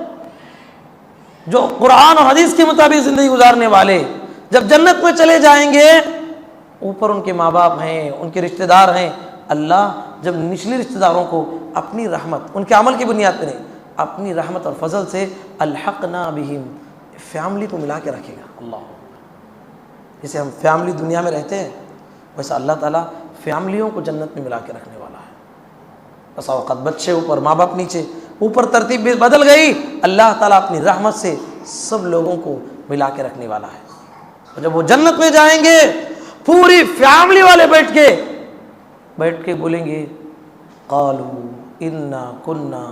جو قرآن اور حدیث کے مطابق زندگی گزارنے والے جب جنت میں چلے جائیں گے، اوپر ان کے ماں باپ ہیں، ان کے رشتہ دار ہیں، اللہ جب نچلی رشتہ داروں کو اپنی رحمت، ان کے عمل کی بنیاد پہ نہیں، اپنی رحمت اور فضل سے الحقنا بہم، فیملی کو ملا کے رکھے گا۔ اللہ، جیسے ہم فیملی دنیا میں رہتے ہیں ویسا اللہ تعالیٰ فیملیوں کو جنت میں ملا کے رکھنے والا ہے۔ بس اوقات بچے اوپر ماں باپ نیچے، اوپر ترتیب بھی بدل گئی، اللہ تعالیٰ اپنی رحمت سے سب لوگوں کو ملا کے رکھنے والا ہے۔ اور جب وہ جنت میں جائیں گے، پوری فیملی والے بیٹھ کے بولیں گے قالوا انا کنا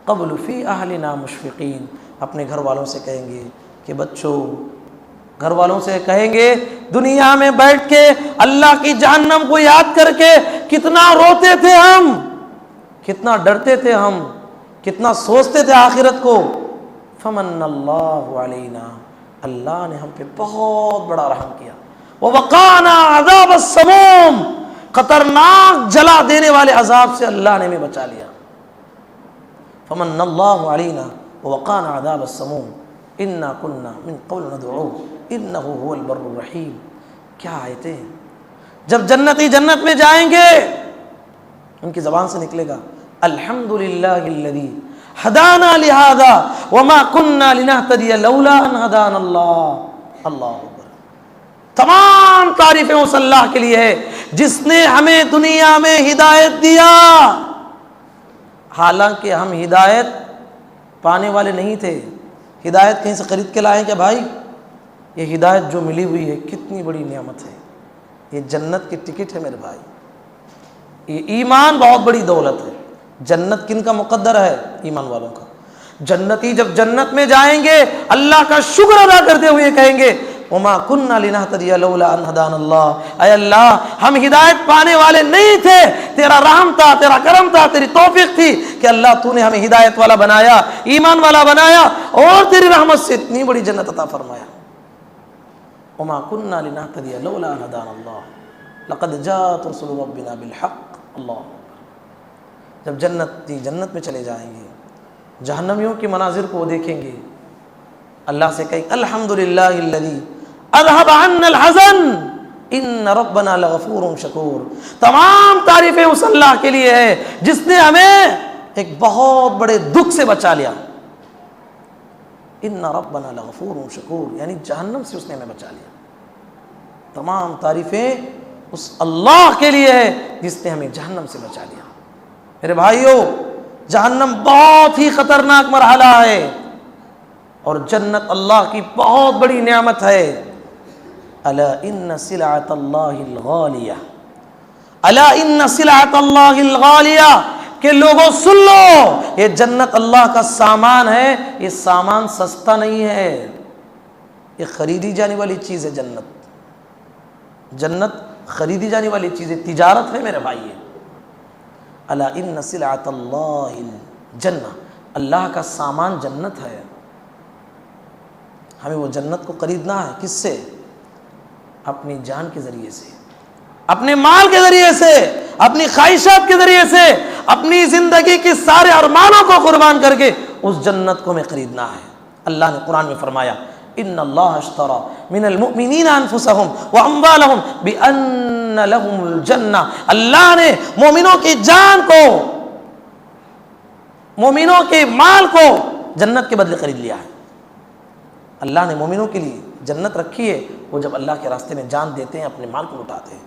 قبل فی اہلنا مشفقین، اپنے گھر والوں سے کہیں گے کہ بچوں، گھر والوں سے کہیں گے دنیا میں بیٹھ کے اللہ کی جہنم کو یاد کر کے کتنا روتے تھے ہم، کتنا ڈرتے تھے ہم، کتنا سوچتے تھے آخرت کو۔ فمن اللہ علینا، اللہ نے ہم پہ بہت بڑا رحم کیا۔ ووقانا عذاب السموم، خطرناک جلا دینے والے عذاب سے اللہ نے ہمیں بچا لیا۔ فمن اللہ علینا ووقانا عذاب السموم انا کنا من قبل ندعوه انہ هو البر الرحیم۔ کیا آیتیں ہیں! جب جنتی جنت میں جائیں گے ان کی زبان سے نکلے گا الحمدللہ الذی ہدانا لہذا وما کنا لنہتدی لولا ان ہدانا اللہ۔ اللہ اکبر۔ تمام تعریفیں اس اللہ کے لیے ہے جس نے ہمیں دنیا میں ہدایت دیا، حالانکہ ہم ہدایت پانے والے نہیں تھے، ہدایت کہیں سے خرید کے لائیں کیا بھائی؟ یہ ہدایت جو ملی ہوئی ہے کتنی بڑی نعمت ہے، یہ جنت کی ٹکٹ ہے میرے بھائی۔ یہ ایمان بہت بڑی دولت ہے۔ جنت کن کا مقدر ہے؟ ایمان والوں کا۔ جنتی جب جنت میں جائیں گے اللہ کا شکر ادا کرتے ہوئے کہیں گے وما كنا لنهتدي لولا ان هدانا اللہ، اے اللہ ہم ہدایت پانے والے نہیں تھے، تیرا رحم تھا، تیرا کرم تھا، تیری توفیق تھی کہ اللہ تو نے ہمیں ہدایت والا بنایا، ایمان والا بنایا، اور تیری رحمت سے اتنی بڑی جنت عطا فرمایا۔ وما كنا لنهتدي لولا ان هدانا اللہ لقد جاءت رسل ربنا بالحق۔ اللہ، جب جنت میں چلے جائیں گے، جہنمیوں کی مناظر کو دیکھیں گے، اللہ سے کہیں الحمدللہ الذی اذهب عنا الحزن ان ربنا لغفور شکور، تمام تعریفیں اس اللہ کے لیے ہے جس نے ہمیں ایک بہت بڑے دکھ سے بچا لیا۔ ان ربنا لغفور شکور، یعنی جہنم سے اس نے ہمیں بچا لیا۔ تمام تعریفیں اس اللہ کے لیے ہے جس نے ہمیں جہنم سے بچا لیا۔ میرے بھائیوں، جہنم بہت ہی خطرناک مرحلہ ہے، اور جنت اللہ کی بہت بڑی نعمت ہے۔ الا ان سلعۃ اللہ الغالیہ، الا ان سلعۃ اللہ الغالیہ، کہ لوگوں سن لو، یہ جنت اللہ کا سامان ہے، یہ سامان سستا نہیں ہے، یہ خریدی جانے والی چیز ہے۔ جنت خریدی جانے والی چیز ہے، تجارت ہے میرے بھائی۔ الا ان سلعۃ اللہ الجنہ، اللہ کا سامان جنت ہے۔ ہمیں وہ جنت کو خریدنا ہے، کس سے؟ اپنی جان کے ذریعے سے، اپنے مال کے ذریعے سے، اپنی خواہشات کے ذریعے سے، اپنی زندگی کے سارے ارمانوں کو قربان کر کے اس جنت کو ہمیں خریدنا ہے۔ اللہ نے قرآن میں فرمایا ان اللہ اشترى من المؤمنین انفسهم واموالهم بان لهم الجنہ، اللہ نے مومنوں کی جان کو، مومنوں کے مال کو جنت کے بدلے خرید لیا ہے۔ اللہ نے مومنوں کے لیے جنت رکھی ہے، وہ جب اللہ کے راستے میں جان دیتے ہیں، اپنے مال کو لٹاتے ہیں۔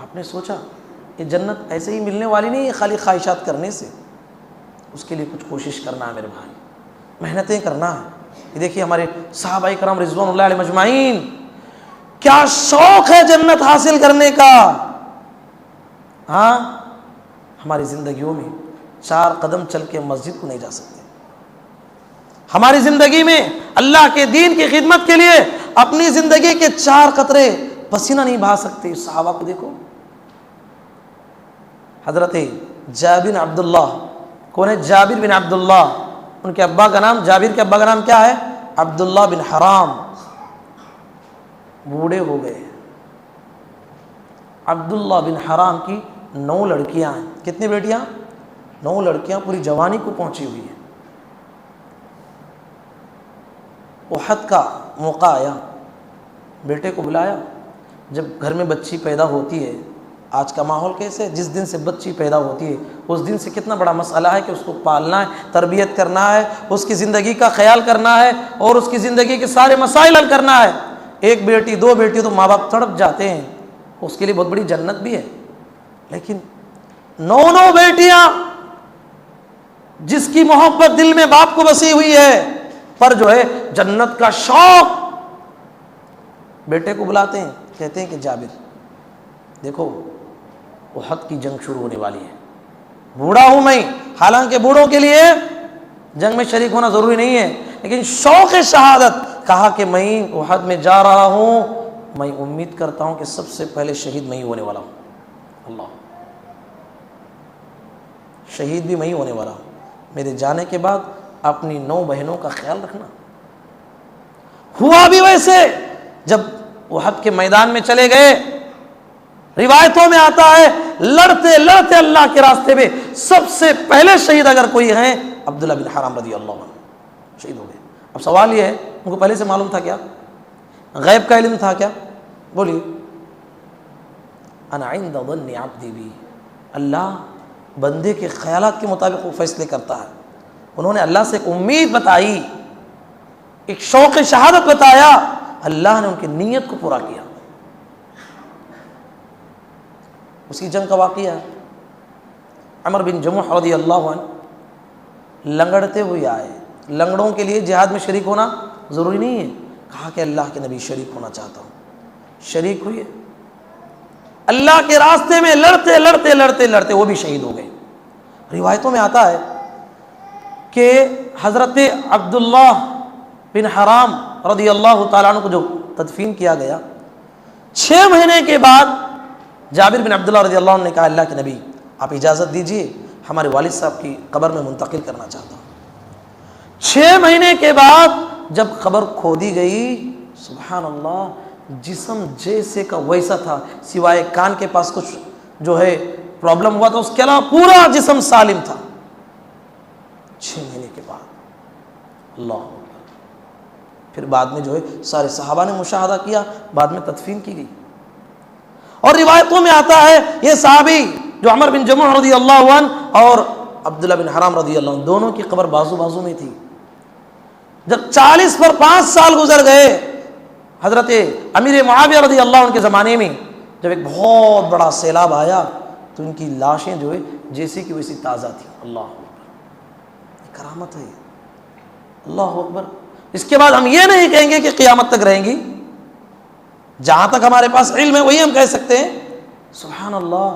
آپ نے سوچا یہ جنت ایسے ہی ملنے والی نہیں ہے خالی خواہشات کرنے سے، اس کے لیے کچھ کوشش کرنا ہے میرے بھائی، محنتیں کرنا ہے۔ یہ دیکھیے ہمارے صحابہ کرام رضوان اللہ علیہ مجمعین، کیا شوق ہے جنت حاصل کرنے کا۔ ہاں، ہماری زندگیوں میں 4 قدم چل کے مسجد کو نہیں جا سکتے، ہماری زندگی میں اللہ کے دین کی خدمت کے لیے اپنی زندگی کے 4 قطرے پسینہ نہیں بہا سکتے۔ صحابہ کو دیکھو، حضرت جابر بن عبداللہ، کون ہے؟ جابر بن عبداللہ، ان کے ابا کا نام، جابر کے ابا کا نام کیا ہے؟ عبداللہ بن حرام، بوڑھے ہو گئے۔ عبداللہ بن حرام کی 9 لڑکیاں ہیں۔ کتنی بیٹیاں؟ 9 لڑکیاں، پوری جوانی کو پہنچی ہوئی ہیں۔ احد کا موقع آیا، بیٹے کو بلایا۔ جب گھر میں بچی پیدا ہوتی ہے، آج کا ماحول کیسے؟ جس دن سے بچی پیدا ہوتی ہے اس دن سے کتنا بڑا مسئلہ ہے کہ اس کو پالنا ہے، تربیت کرنا ہے، اس کی زندگی کا خیال کرنا ہے، اور اس کی زندگی کے سارے مسائل حل کرنا ہے۔ 1 بیٹی 2 بیٹی تو ماں باپ تڑپ جاتے ہیں، اس کے لیے بہت بڑی جنت بھی ہے، لیکن 9 بیٹیاں، جس کی محبت دل میں باپ کو بسی ہوئی ہے، پر جو ہے جنت کا شوق، بیٹے کو بلاتے ہیں، کہتے ہیں کہ جابر دیکھو احد کی جنگ شروع ہونے والی ہے، بوڑھا ہوں میں، حالانکہ بوڑھوں کے لیے جنگ میں شریک ہونا ضروری نہیں ہے، لیکن شوق شہادت، کہا کہ میں احد میں جا رہا ہوں، میں امید کرتا ہوں کہ سب سے پہلے شہید میں ہی ہونے والا ہوں۔ اللہ، شہید بھی میں ہی ہونے والا ہوں، میرے جانے کے بعد اپنی 9 بہنوں کا خیال رکھنا۔ ہوا بھی ویسے، جب احد کے میدان میں چلے گئے، روایتوں میں آتا ہے لڑتے لڑتے اللہ کے راستے میں سب سے پہلے شہید اگر کوئی ہیں عبداللہ بن حرام رضی اللہ عنہ، شہید ہو گئے۔ اب سوال یہ ہے، ان کو پہلے سے معلوم تھا کیا؟ غیب کا علم تھا کیا؟ بولیے۔ انا عند ظن عبدی بی، اللہ بندے کے خیالات کے مطابق وہ فیصلے کرتا ہے۔ انہوں نے اللہ سے ایک امید بتائی، ایک شوق شہادت بتایا، اللہ نے ان کی نیت کو پورا کیا۔ اسی جنگ کا واقعہ ہے، عمر بن جموح رضی اللہ عنہ لنگڑتے ہوئے آئے۔ لنگڑوں کے لیے جہاد میں شریک ہونا ضروری نہیں ہے، کہا کہ اللہ کے نبی شریک ہونا چاہتا ہوں، شریک ہوئے، اللہ کے راستے میں لڑتے لڑتے لڑتے لڑتے وہ بھی شہید ہو گئے۔ روایتوں میں آتا ہے کہ حضرت عبداللہ بن حرام رضی اللہ تعالیٰ عنہ کو جو تدفین کیا گیا، 6 مہینے کے بعد جابر بن عبداللہ رضی اللہ عنہ نے کہا اللہ کے نبی آپ اجازت دیجئے، ہمارے والد صاحب کی قبر میں منتقل کرنا چاہتا ہوں۔ 6 مہینے کے بعد جب قبر کھودی گئی، سبحان اللہ، جسم جیسے کا ویسا تھا، سوائے کان کے پاس کچھ جو ہے پرابلم ہوا تھا، اس کے علاوہ پورا جسم سالم تھا۔ 6 مہینے کے بعد اللہ اکبر۔ پھر بعد میں جو ہے سارے صحابہ نے مشاہدہ کیا، بعد میں تدفین کی گئی۔ اور روایتوں میں آتا ہے یہ صحابی جو عمر بن جموح رضی اللہ عنہ اور عبداللہ بن حرام رضی اللہ عنہ، دونوں کی قبر بازو بازو میں تھی۔ جب 40 پر 5 سال گزر گئے، حضرت امیر معاویہ رضی اللہ عنہ کے زمانے میں جب ایک بہت بڑا سیلاب آیا تو ان کی لاشیں جو ہے جیسی کی ویسی تازہ تھی۔ اللہ اکبر، یہ کرامت ہے، اللہ اکبر۔ اس کے بعد ہم یہ نہیں کہیں گے کہ قیامت تک رہیں گی، جہاں تک ہمارے پاس علم ہے وہی ہم کہہ سکتے ہیں۔ سبحان اللہ،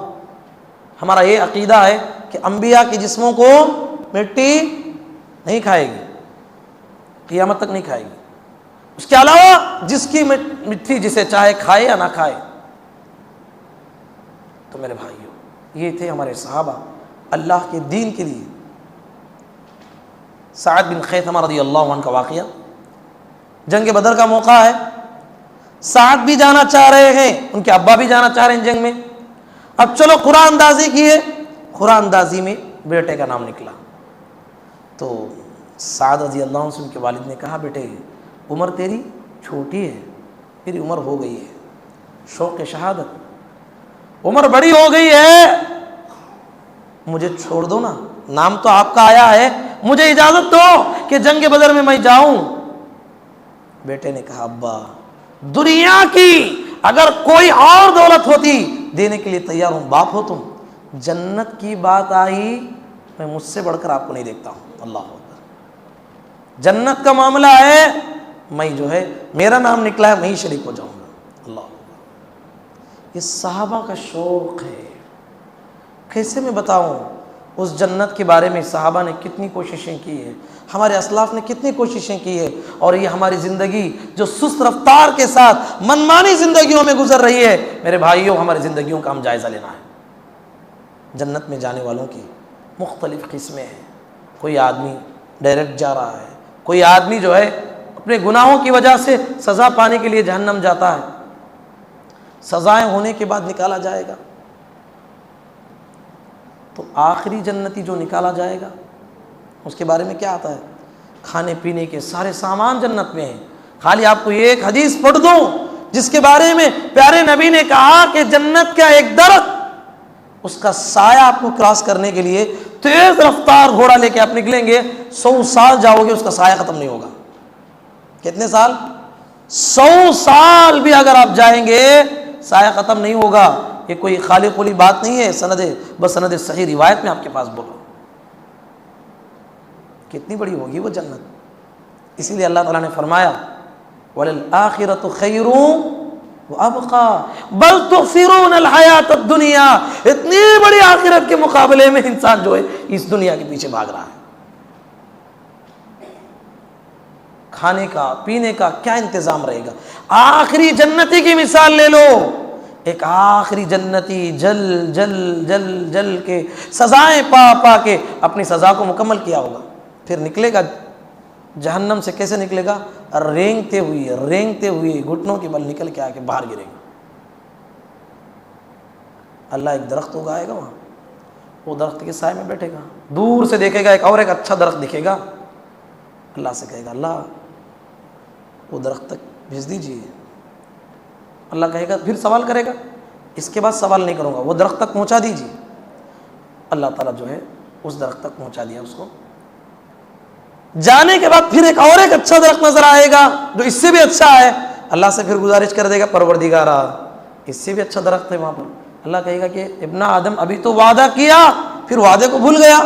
ہمارا یہ عقیدہ ہے کہ انبیاء کے جسموں کو مٹی نہیں کھائے گی، قیامت تک نہیں کھائے گی۔ اس کے علاوہ جس کی مٹی جسے چاہے کھائے یا نہ کھائے۔ تو میرے بھائیوں، یہ تھے ہمارے صحابہ اللہ کے دین کے لیے۔ سعد بن خیثمہ رضی اللہ عنہ کا واقعہ، جنگ بدر کا موقع ہے، سعد بھی جانا چاہ رہے ہیں، ان کے ابا بھی جانا چاہ رہے ہیں جنگ میں۔ اب چلو قرآن اندازی کیے، قرآن اندازی میں بیٹے کا نام نکلا تو سعد رضی اللہ عنہ سے ان کے والد نے کہا بیٹے عمر تیری چھوٹی ہے، میری عمر ہو گئی ہے، شوق شہادت، عمر بڑی ہو گئی ہے، مجھے چھوڑ دو نا، نام تو آپ کا آیا ہے، مجھے اجازت دو کہ جنگ بدر میں میں جاؤں۔ بیٹے نے کہا ابا دنیا کی اگر کوئی اور دولت ہوتی دینے کے لیے تیار ہوں، باپ ہو تم، جنت کی بات آئی میں مجھ سے بڑھ کر آپ کو نہیں دیکھتا ہوں۔ اللہ اکبر، جنت کا معاملہ ہے، میں جو ہے میرا نام نکلا ہے میں ہی شریک ہو جاؤں گا۔ اللہ اکبر، یہ صحابہ کا شوق ہے۔ کیسے میں بتاؤں اس جنت کے بارے میں صحابہ نے کتنی کوششیں کی ہے، ہمارے اسلاف نے کتنی کوششیں کی ہے، اور یہ ہماری زندگی جو سست رفتار کے ساتھ منمانی زندگیوں میں گزر رہی ہے، میرے بھائیوں ہماری زندگیوں کا ہم جائزہ لینا ہے۔ جنت میں جانے والوں کی مختلف قسمیں ہیں، کوئی آدمی ڈائریکٹ جا رہا ہے، کوئی آدمی جو ہے اپنے گناہوں کی وجہ سے سزا پانے کے لیے جہنم جاتا ہے، سزائیں ہونے کے بعد نکالا جائے گا۔ تو آخری جنتی جو نکالا جائے گا اس کے بارے میں کیا آتا ہے؟ کھانے پینے کے سارے سامان جنت میں ہیں۔ خالی آپ کو یہ ایک حدیث پڑھ دوں جس کے بارے میں پیارے نبی نے کہا کہ جنت کا ایک درخت، اس کا سایہ آپ کو کراس کرنے کے لیے تیز رفتار گھوڑا لے کے آپ نکلیں گے، 100 سال جاؤ گے اس کا سایہ ختم نہیں ہوگا۔ کتنے سال؟ 100 سال بھی اگر آپ جائیں گے سایہ ختم نہیں ہوگا۔ یہ کوئی خالی قولی بات نہیں ہے، سند صحیح روایت میں آپ کے پاس بولا۔ کتنی بڑی ہوگی وہ جنت، اسی لیے اللہ تعالیٰ نے فرمایا وَلِلْآخِرَةُ خَيْرٌ وَأَبْقَىٰ بَلْ تُؤْثِرُونَ الْحَيَاةَ الدُّنْيَا۔ اتنی بڑی آخرت کے مقابلے میں انسان جو ہے اس دنیا کے پیچھے بھاگ رہا ہے۔ کھانے کا پینے کا کیا انتظام رہے گا؟ آخری جنتی کی مثال لے لو، ایک آخری جنتی جل جل جل جل کے سزائیں پا پا کے اپنی سزا کو مکمل کیا ہوگا، پھر نکلے گا جہنم سے۔ کیسے نکلے گا؟ رینگتے ہوئے گھٹنوں کے بل نکل کے آ کے باہر گرے گا۔ اللہ ایک درخت اگائے گا وہاں، وہ درخت کے سائے میں بیٹھے گا، دور سے دیکھے گا ایک اچھا درخت دکھے گا، اللہ سے کہے گا اللہ وہ درخت تک بھیج دیجیے۔ اللہ کہے گا، پھر سوال کرے گا، اس کے بعد سوال نہیں کروں گا، وہ درخت تک پہنچا دیجیے۔ اللہ تعالیٰ جو ہے اس درخت تک پہنچا دیا اس کو۔ جانے کے بعد پھر ایک اچھا درخت نظر آئے گا جو اس سے بھی اچھا ہے، اللہ سے پھر گزارش کر دے گا پروردگارا اس سے بھی اچھا درخت ہے وہاں پر۔ اللہ کہے گا کہ ابن آدم ابھی تو وعدہ کیا، پھر وعدے کو بھول گیا،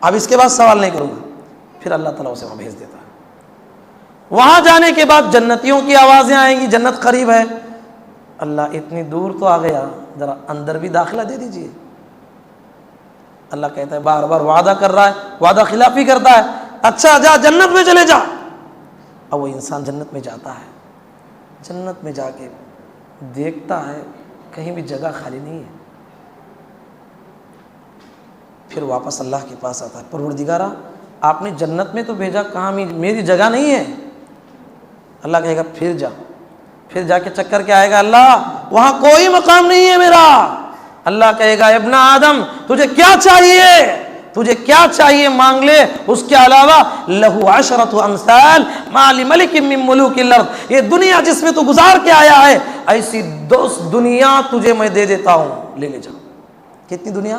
اب اس کے بعد سوال نہیں کروں گا، پھر اللہ تعالیٰ اسے وہاں بھیج دیتا ہے۔ وہاں جانے کے بعد جنتیوں کی آوازیں آئیں گی، جنت قریب ہے، اللہ اتنی دور تو آ گیا، ذرا اندر بھی داخلہ دے دیجیے۔ اللہ کہتا ہے بار بار وعدہ کر رہا ہے، وعدہ خلافی کرتا ہے، اچھا جا جنت میں چلے جا۔ اب وہ انسان جنت میں جاتا ہے، جنت میں جا کے دیکھتا ہے کہیں بھی جگہ خالی نہیں ہے، پھر واپس اللہ کے پاس آتا ہے، پروردگارا آپ نے جنت میں تو بھیجا، کہاں میری جگہ نہیں ہے؟ اللہ کہے گا پھر جا کے چکر کے آئے گا، اللہ وہاں کوئی مقام نہیں ہے میرا۔ اللہ کہے گا ابن آدم تجھے کیا چاہیے مانگ لے، اس کے علاوہ لہو عشرۃ امثال ما لملک من ملوک الارض، یہ دنیا جس میں تو گزار کے آیا ہے ایسی 10 دنیا تجھے میں دے دیتا ہوں، لے جا۔ کتنی دنیا؟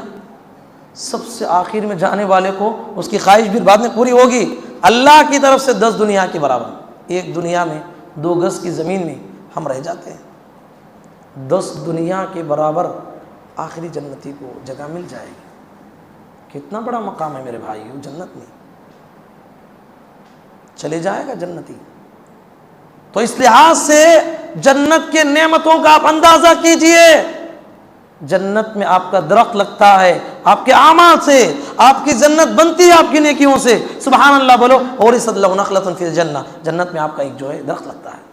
سب سے آخر میں جانے والے کو اس کی خواہش بھی بعد میں پوری ہوگی، اللہ کی طرف سے 10 دنیا کے برابر۔ ایک دنیا میں 2 گز کی زمین میں ہم رہ جاتے ہیں، 10 دنیا کے برابر آخری جنتی کو جگہ مل جائے گی۔ کتنا بڑا مقام ہے میرے بھائیو جنت میں، چلے جائے گا جنتی۔ تو اس لحاظ سے جنت کے نعمتوں کا آپ اندازہ کیجئے، جنت میں آپ کا درخت لگتا ہے، آپ کے اعمال سے آپ کی جنت بنتی ہے، آپ کی نیکیوں سے، سبحان اللہ بولو۔ اورثت لہ نخلۃ فی الجنہ، جنت میں آپ کا ایک جو ہے درخت لگتا ہے۔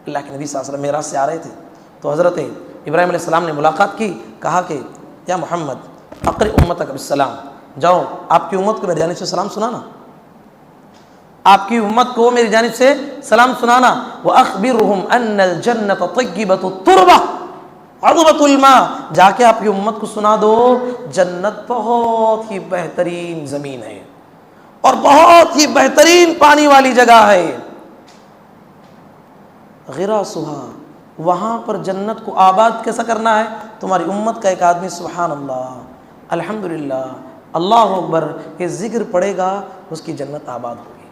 اللہ کے نبی صلی اللہ علیہ وسلم معراج سے آ رہے تھے تو حضرت ابراہیم علیہ السلام نے ملاقات کی، کہا کہ یا محمد اقرئ امتک بالسلام، جاؤ آپ کی امت کو میری جانب سے سلام سنانا، آپ کی امت کو میری جانب سے سلام سنانا، وَأَخْبِرْهُمْ أَنَّ الْجَنَّةَ طَيِّبَةُ التُّرْبَةِ عَذْبَةُ الْمَاءِ، جا کے آپ کی امت کو سنا دو جنت بہت ہی بہترین زمین ہے اور بہت ہی بہترین پانی والی جگہ ہے، غِرَاسُهَا، وہاں پر جنت کو آباد کیسا کرنا ہے؟ تمہاری امت کا ایک آدمی سبحان اللہ، الحمدللہ، اللہ اکبر یہ ذکر پڑے گا، اس کی جنت آباد ہوگی۔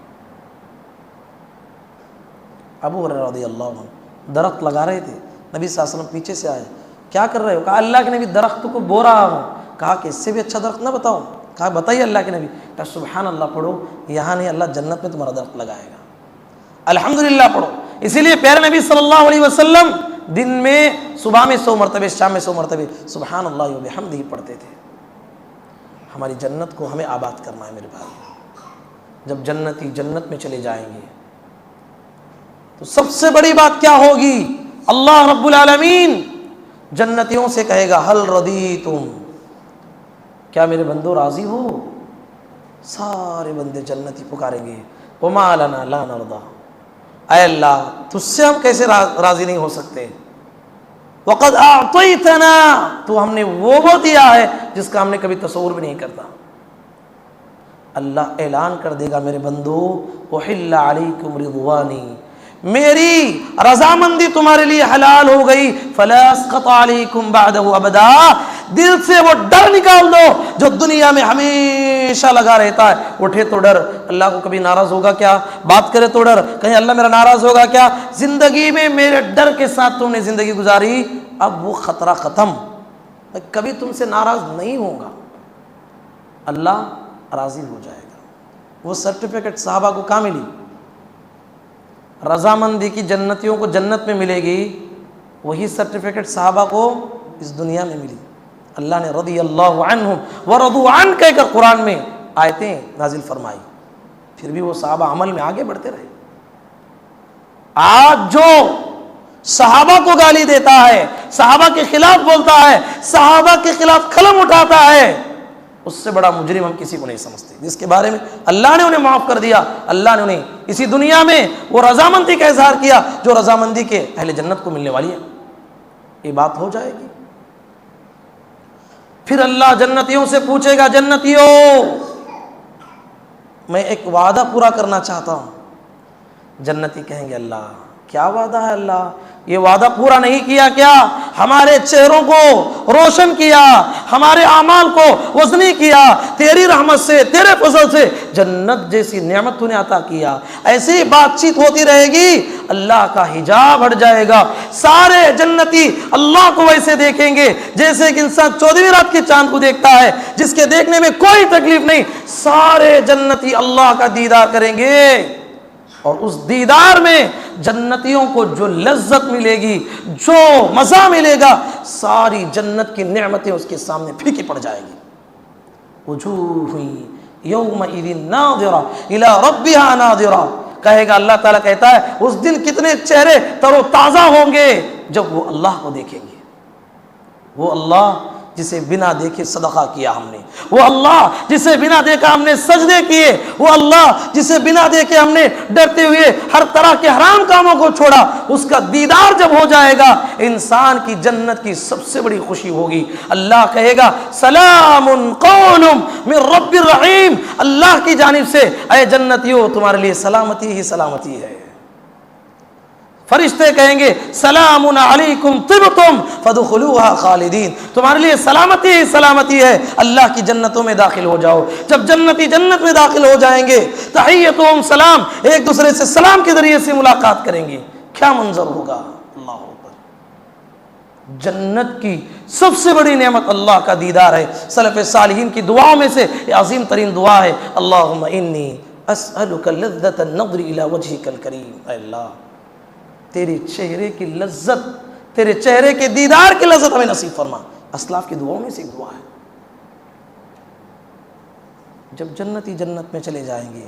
ابو ہریرہ رضی اللہ عنہ درخت لگا رہے تھے، نبی صلی اللہ علیہ وسلم پیچھے سے آئے، کیا کر رہے ہو؟ کہا اللہ کے نبی درخت کو بو رہا ہوں۔ کہا کہ اس سے بھی اچھا درخت نہ بتاؤ؟ کہا بتائیے اللہ کے نبی۔ کہا سبحان اللہ پڑھو، یہاں نہیں، اللہ جنت میں تمہارا درخت لگائے گا، الحمدللہ پڑھو۔ اسی لیے پیارے نبی صلی اللہ علیہ وسلم دن میں صبح میں 100 مرتبہ، شام میں 100 مرتبہ سبحان اللہ و بحمدہ پڑھتے تھے۔ ہماری جنت کو ہمیں آباد کرنا ہے میرے بھائی۔ جب جنتی جنت میں چلے جائیں گے تو سب سے بڑی بات کیا ہوگی؟ اللہ رب العالمین جنتیوں سے کہے گا حل رضیتم، کیا میرے بندو راضی ہو؟ سارے بندے جنتی پکاریں گے وما لنا لا نرضى، اے اللہ تجھ سے ہم کیسے راضی نہیں ہو سکتے؟ وقد اعطیتنا، تو ہم نے وہ دیا ہے جس کا ہم نے کبھی تصور بھی نہیں کرتا۔ اللہ اعلان کر دے گا میرے بندو احل علیکم رضوانی، میری رضامندی تمہارے لیے حلال ہو گئی، فلا اسقط علیکم بعدہ ابدا، دل سے وہ ڈر نکال دو جو دنیا میں ہمیشہ لگا رہتا ہے۔ اٹھے تو ڈر، اللہ کو کبھی ناراض ہوگا کیا؟ بات کرے تو ڈر، کہیں اللہ میرا ناراض ہوگا کیا؟ زندگی میں میرے ڈر کے ساتھ تم نے زندگی گزاری، اب وہ خطرہ ختم، میں کبھی تم سے ناراض نہیں ہوں گا، اللہ راضی ہو جائے گا۔ وہ سرٹیفکیٹ صحابہ کو کہاں ملی؟ رضامندی کی جنتیوں کو جنت میں ملے گی، وہی سرٹیفکیٹ صحابہ کو اس دنیا میں ملی۔ اللہ نے رضی اللہ عنہم ورضوا عنہ کہہ کر قرآن میں آیتیں نازل فرمائی، پھر بھی وہ صحابہ عمل میں آگے بڑھتے رہے۔ آج جو صحابہ کو گالی دیتا ہے، صحابہ کے خلاف بولتا ہے، صحابہ کے خلاف قلم اٹھاتا ہے، اس سے بڑا مجرم ہم کسی کو نہیں سمجھتے، جس کے بارے میں اللہ نے انہیں معاف کر دیا، اللہ نے انہیں اسی دنیا میں وہ رضامندی کا اظہار کیا جو رضامندی کے اہل جنت کو ملنے والی ہے۔ یہ بات ہو جائے گی، پھر اللہ جنتیوں سے پوچھے گا جنتیوں میں ایک وعدہ پورا کرنا چاہتا ہوں۔ جنتی کہیں گے اللہ کیا وعدہ ہے اللہ؟ یہ وعدہ پورا نہیں کیا کیا؟ ہمارے چہروں کو روشن کیا، ہمارے اعمال کو وزنی کیا، تیری رحمت سے، تیرے فضل سے جنت جیسی نعمت تو نے عطا کیا۔ ایسی بات چیت ہوتی رہے گی، اللہ کا حجاب ہٹ جائے گا، سارے جنتی اللہ کو ویسے دیکھیں گے جیسے کہ انسان 14ویں رات کے چاند کو دیکھتا ہے، جس کے دیکھنے میں کوئی تکلیف نہیں۔ سارے جنتی اللہ کا دیدار کریں گے، اور اس دیدار میں جنتیوں کو جو لذت ملے گی، جو مزہ ملے گا، ساری جنت کی نعمتیں اس کے سامنے پھیکی پڑ جائے گی۔ وجوہ یومئذ ناظرہ الی ربہا ناظرہ، کہے گا, اللہ تعالیٰ کہتا ہے اس دن کتنے چہرے تر و تازہ ہوں گے جب وہ اللہ کو دیکھیں گے. وہ اللہ جسے بنا دیکھے صدقہ کیا ہم نے, وہ اللہ جسے بنا دیکھا ہم نے سجدے کیے, وہ اللہ جسے بنا دیکھے ہم نے ڈرتے ہوئے ہر طرح کے حرام کاموں کو چھوڑا, اس کا دیدار جب ہو جائے گا انسان کی جنت کی سب سے بڑی خوشی ہوگی. اللہ کہے گا سلام قول من رب الرحیم, اللہ کی جانب سے اے جنتیوں تمہارے لیے سلامتی ہی سلامتی ہے. فرشتے کہیں گے سلام علیکم طبتم فادخلوها خالدین, تمہارے لیے سلامتی ہی سلامتی ہے, اللہ کی جنتوں میں داخل ہو جاؤ. جب جنتی جنت میں داخل ہو جائیں گے تحیتہم سلام, ایک دوسرے سے سلام کے ذریعے سے ملاقات کریں گے. کیا منظر ہوگا. اللہ اکبر. جنت کی سب سے بڑی نعمت اللہ کا دیدار ہے. سلف صالحین کی دعاؤں میں سے یہ عظیم ترین دعا ہے, اللہم انی اسألک لذت النظر الی وجہک الکریم. اے اللہ تیرے چہرے کی لذت, تیرے چہرے کے دیدار کی لذت ہمیں نصیب فرما. اسلاف کی دعاؤں میں سے ایک دعا ہے. جب جنتی جنت میں چلے جائیں گے,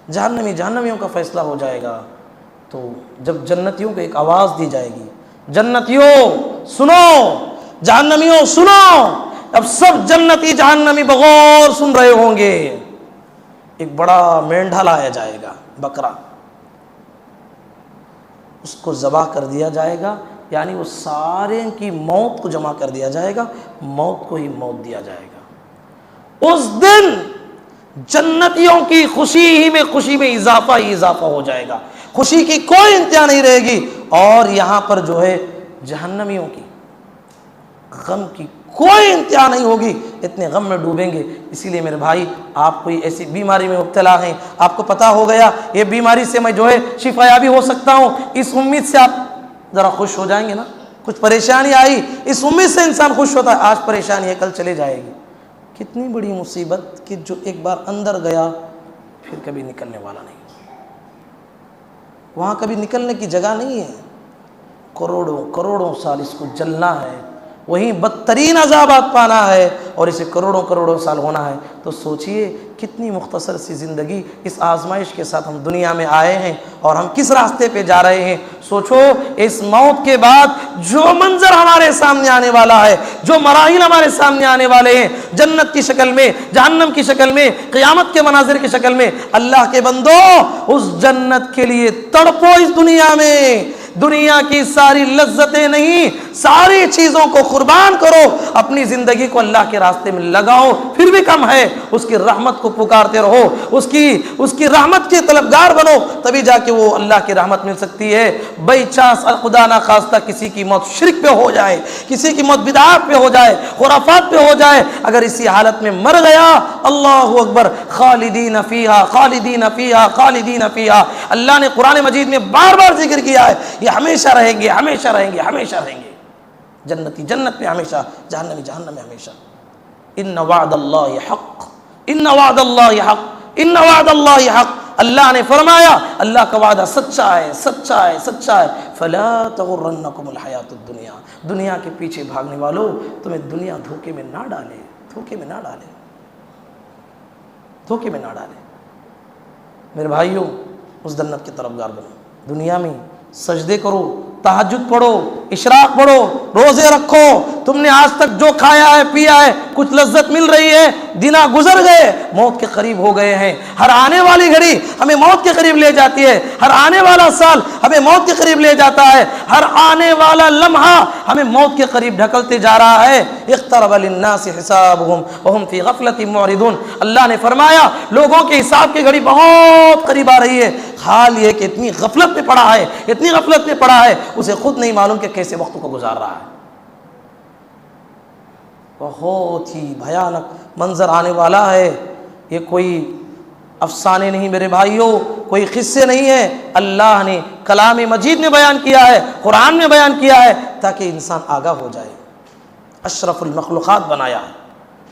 جہنمی جہنمیوں کا فیصلہ ہو جائے گا, تو جب جنتیوں کو ایک آواز دی جائے گی, جنتیوں سنو, جہنمیوں سنو. اب سب جنتی جہنمی بغور سن رہے ہوں گے. ایک بڑا مینڈھا لایا جائے گا, بکرا, اس کو ذبح کر دیا جائے گا, یعنی وہ سارے کی موت کو جمع کر دیا جائے گا, موت کو ہی موت دیا جائے گا. اس دن جنتیوں کی خوشی میں اضافہ ہی اضافہ ہو جائے گا. خوشی کی کوئی انتہا نہیں رہے گی, اور یہاں پر جو ہے جہنمیوں کی غم کی کوئی انتہا نہیں ہوگی. اتنے غم میں ڈوبیں گے. اسی لیے میرے بھائی, آپ کوئی ایسی بیماری میں مبتلا ہیں, آپ کو پتا ہو گیا یہ بیماری سے میں جو ہے شفا یابی ہو سکتا ہوں, اس امید سے آپ ذرا خوش ہو جائیں گے نا. کچھ پریشانی آئی, اس امید سے انسان خوش ہوتا ہے, آج پریشانی ہے کل چلے جائے گی. کتنی بڑی مصیبت کہ جو ایک بار اندر گیا پھر کبھی نکلنے والا نہیں, وہاں کبھی نکلنے کی جگہ نہیں ہے. کروڑوں کروڑوں سال اس کو جلنا ہے, وہیں بدترین عذابات پانا ہے, اور اسے کروڑوں کروڑوں سال ہونا ہے. تو سوچئے کتنی مختصر سی زندگی, اس آزمائش کے ساتھ ہم دنیا میں آئے ہیں, اور ہم کس راستے پہ جا رہے ہیں. سوچو اس موت کے بعد جو منظر ہمارے سامنے آنے والا ہے, جو مراحل ہمارے سامنے آنے والے ہیں, جنت کی شکل میں, جہنم کی شکل میں, قیامت کے مناظر کی شکل میں. اللہ کے بندو, اس جنت کے لیے تڑپو اس دنیا میں. دنیا کی ساری لذتیں نہیں, ساری چیزوں کو قربان کرو, اپنی زندگی کو اللہ کے راستے میں لگاؤ, پھر بھی کم ہے. اس کی رحمت کو پکارتے رہو, اس کی رحمت کے طلبگار بنو, تبھی جا کے وہ اللہ کی رحمت مل سکتی ہے. بائی چانس خدا نہ خواستہ کسی کی موت شرک پہ ہو جائے, کسی کی موت بدعات پہ ہو جائے, خرافات پہ ہو جائے, اگر اسی حالت میں مر گیا, اللہ اکبر, خالدین فیہا خالدین فیہا خالدین فیہا. اللہ نے قرآن مجید میں بار بار ذکر کیا ہے, یہ ہمیشہ رہیں گے, ہمیشہ رہیں گے, ہمیشہ رہیں گے. جنتی جنت میں ہمیشہ, جہنمی جہنم میں ہمیشہ. ان وعد اللہ حق, ان وعد اللہ حق, ان وعد اللہ حق. اللہ نے فرمایا اللہ کا وعدہ سچا ہے, سچا ہے, سچا ہے. فلا تغرنکم الحیات الدنیا, دنیا کے پیچھے بھاگنے والوں, تمہیں دنیا دھوکے میں نہ ڈالے, دھوکے میں نہ ڈالے, دھوکے میں نہ ڈالے. میرے بھائیوں, اس جنت کے طرفدار بنو. دنیا میں سجدے کرو, تہجد پڑھو, اشراق پڑھو, روزے رکھو. تم نے آج تک جو کھایا ہے پیا ہے, کچھ لذت مل رہی ہے, دن گزر گئے, موت کے قریب ہو گئے ہیں. ہر آنے والی گھڑی ہمیں موت کے قریب لے جاتی ہے, ہر آنے والا سال ہمیں موت کے قریب لے جاتا ہے, ہر آنے والا لمحہ ہمیں موت کے قریب ڈھکلتے جا رہا ہے. اقترب للناس حسابهم وهم في غفلة معرضون. اللہ نے فرمایا لوگوں کے حساب کی گھڑی بہت قریب آ رہی ہے, حال یہ کہ اتنی غفلت میں پڑا ہے, اتنی غفلت میں پڑا ہے, اسے خود نہیں معلوم کہ کیسے وقت کو گزار رہا ہے. بہت ہی بھیانک منظر آنے والا ہے. یہ کوئی افسانے نہیں میرے بھائیوں, کوئی قصے نہیں ہے. اللہ نے کلام مجید میں بیان کیا ہے, قرآن میں بیان کیا ہے, تاکہ انسان آگاہ ہو جائے. اشرف المخلوقات بنایا ہے.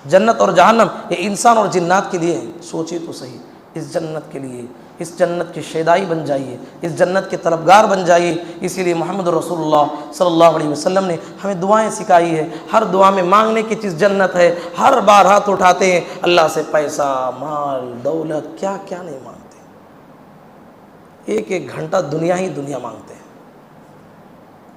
جنت اور جہنم یہ انسان اور جنات کے لیے ہے. سوچیے تو صحیح, اس جنت کے لیے, اس جنت کے شیدائی بن جائیے, اس جنت کے طلبگار بن جائیے. اسی لیے محمد رسول اللہ صلی اللہ علیہ وسلم نے ہمیں دعائیں سکھائی ہے. ہر دعا میں مانگنے کی چیز جنت ہے. ہر بار ہاتھ اٹھاتے ہیں اللہ سے پیسہ, مال, دولت, کیا کیا نہیں مانگتے. ایک ایک گھنٹہ دنیا ہی دنیا مانگتے ہیں،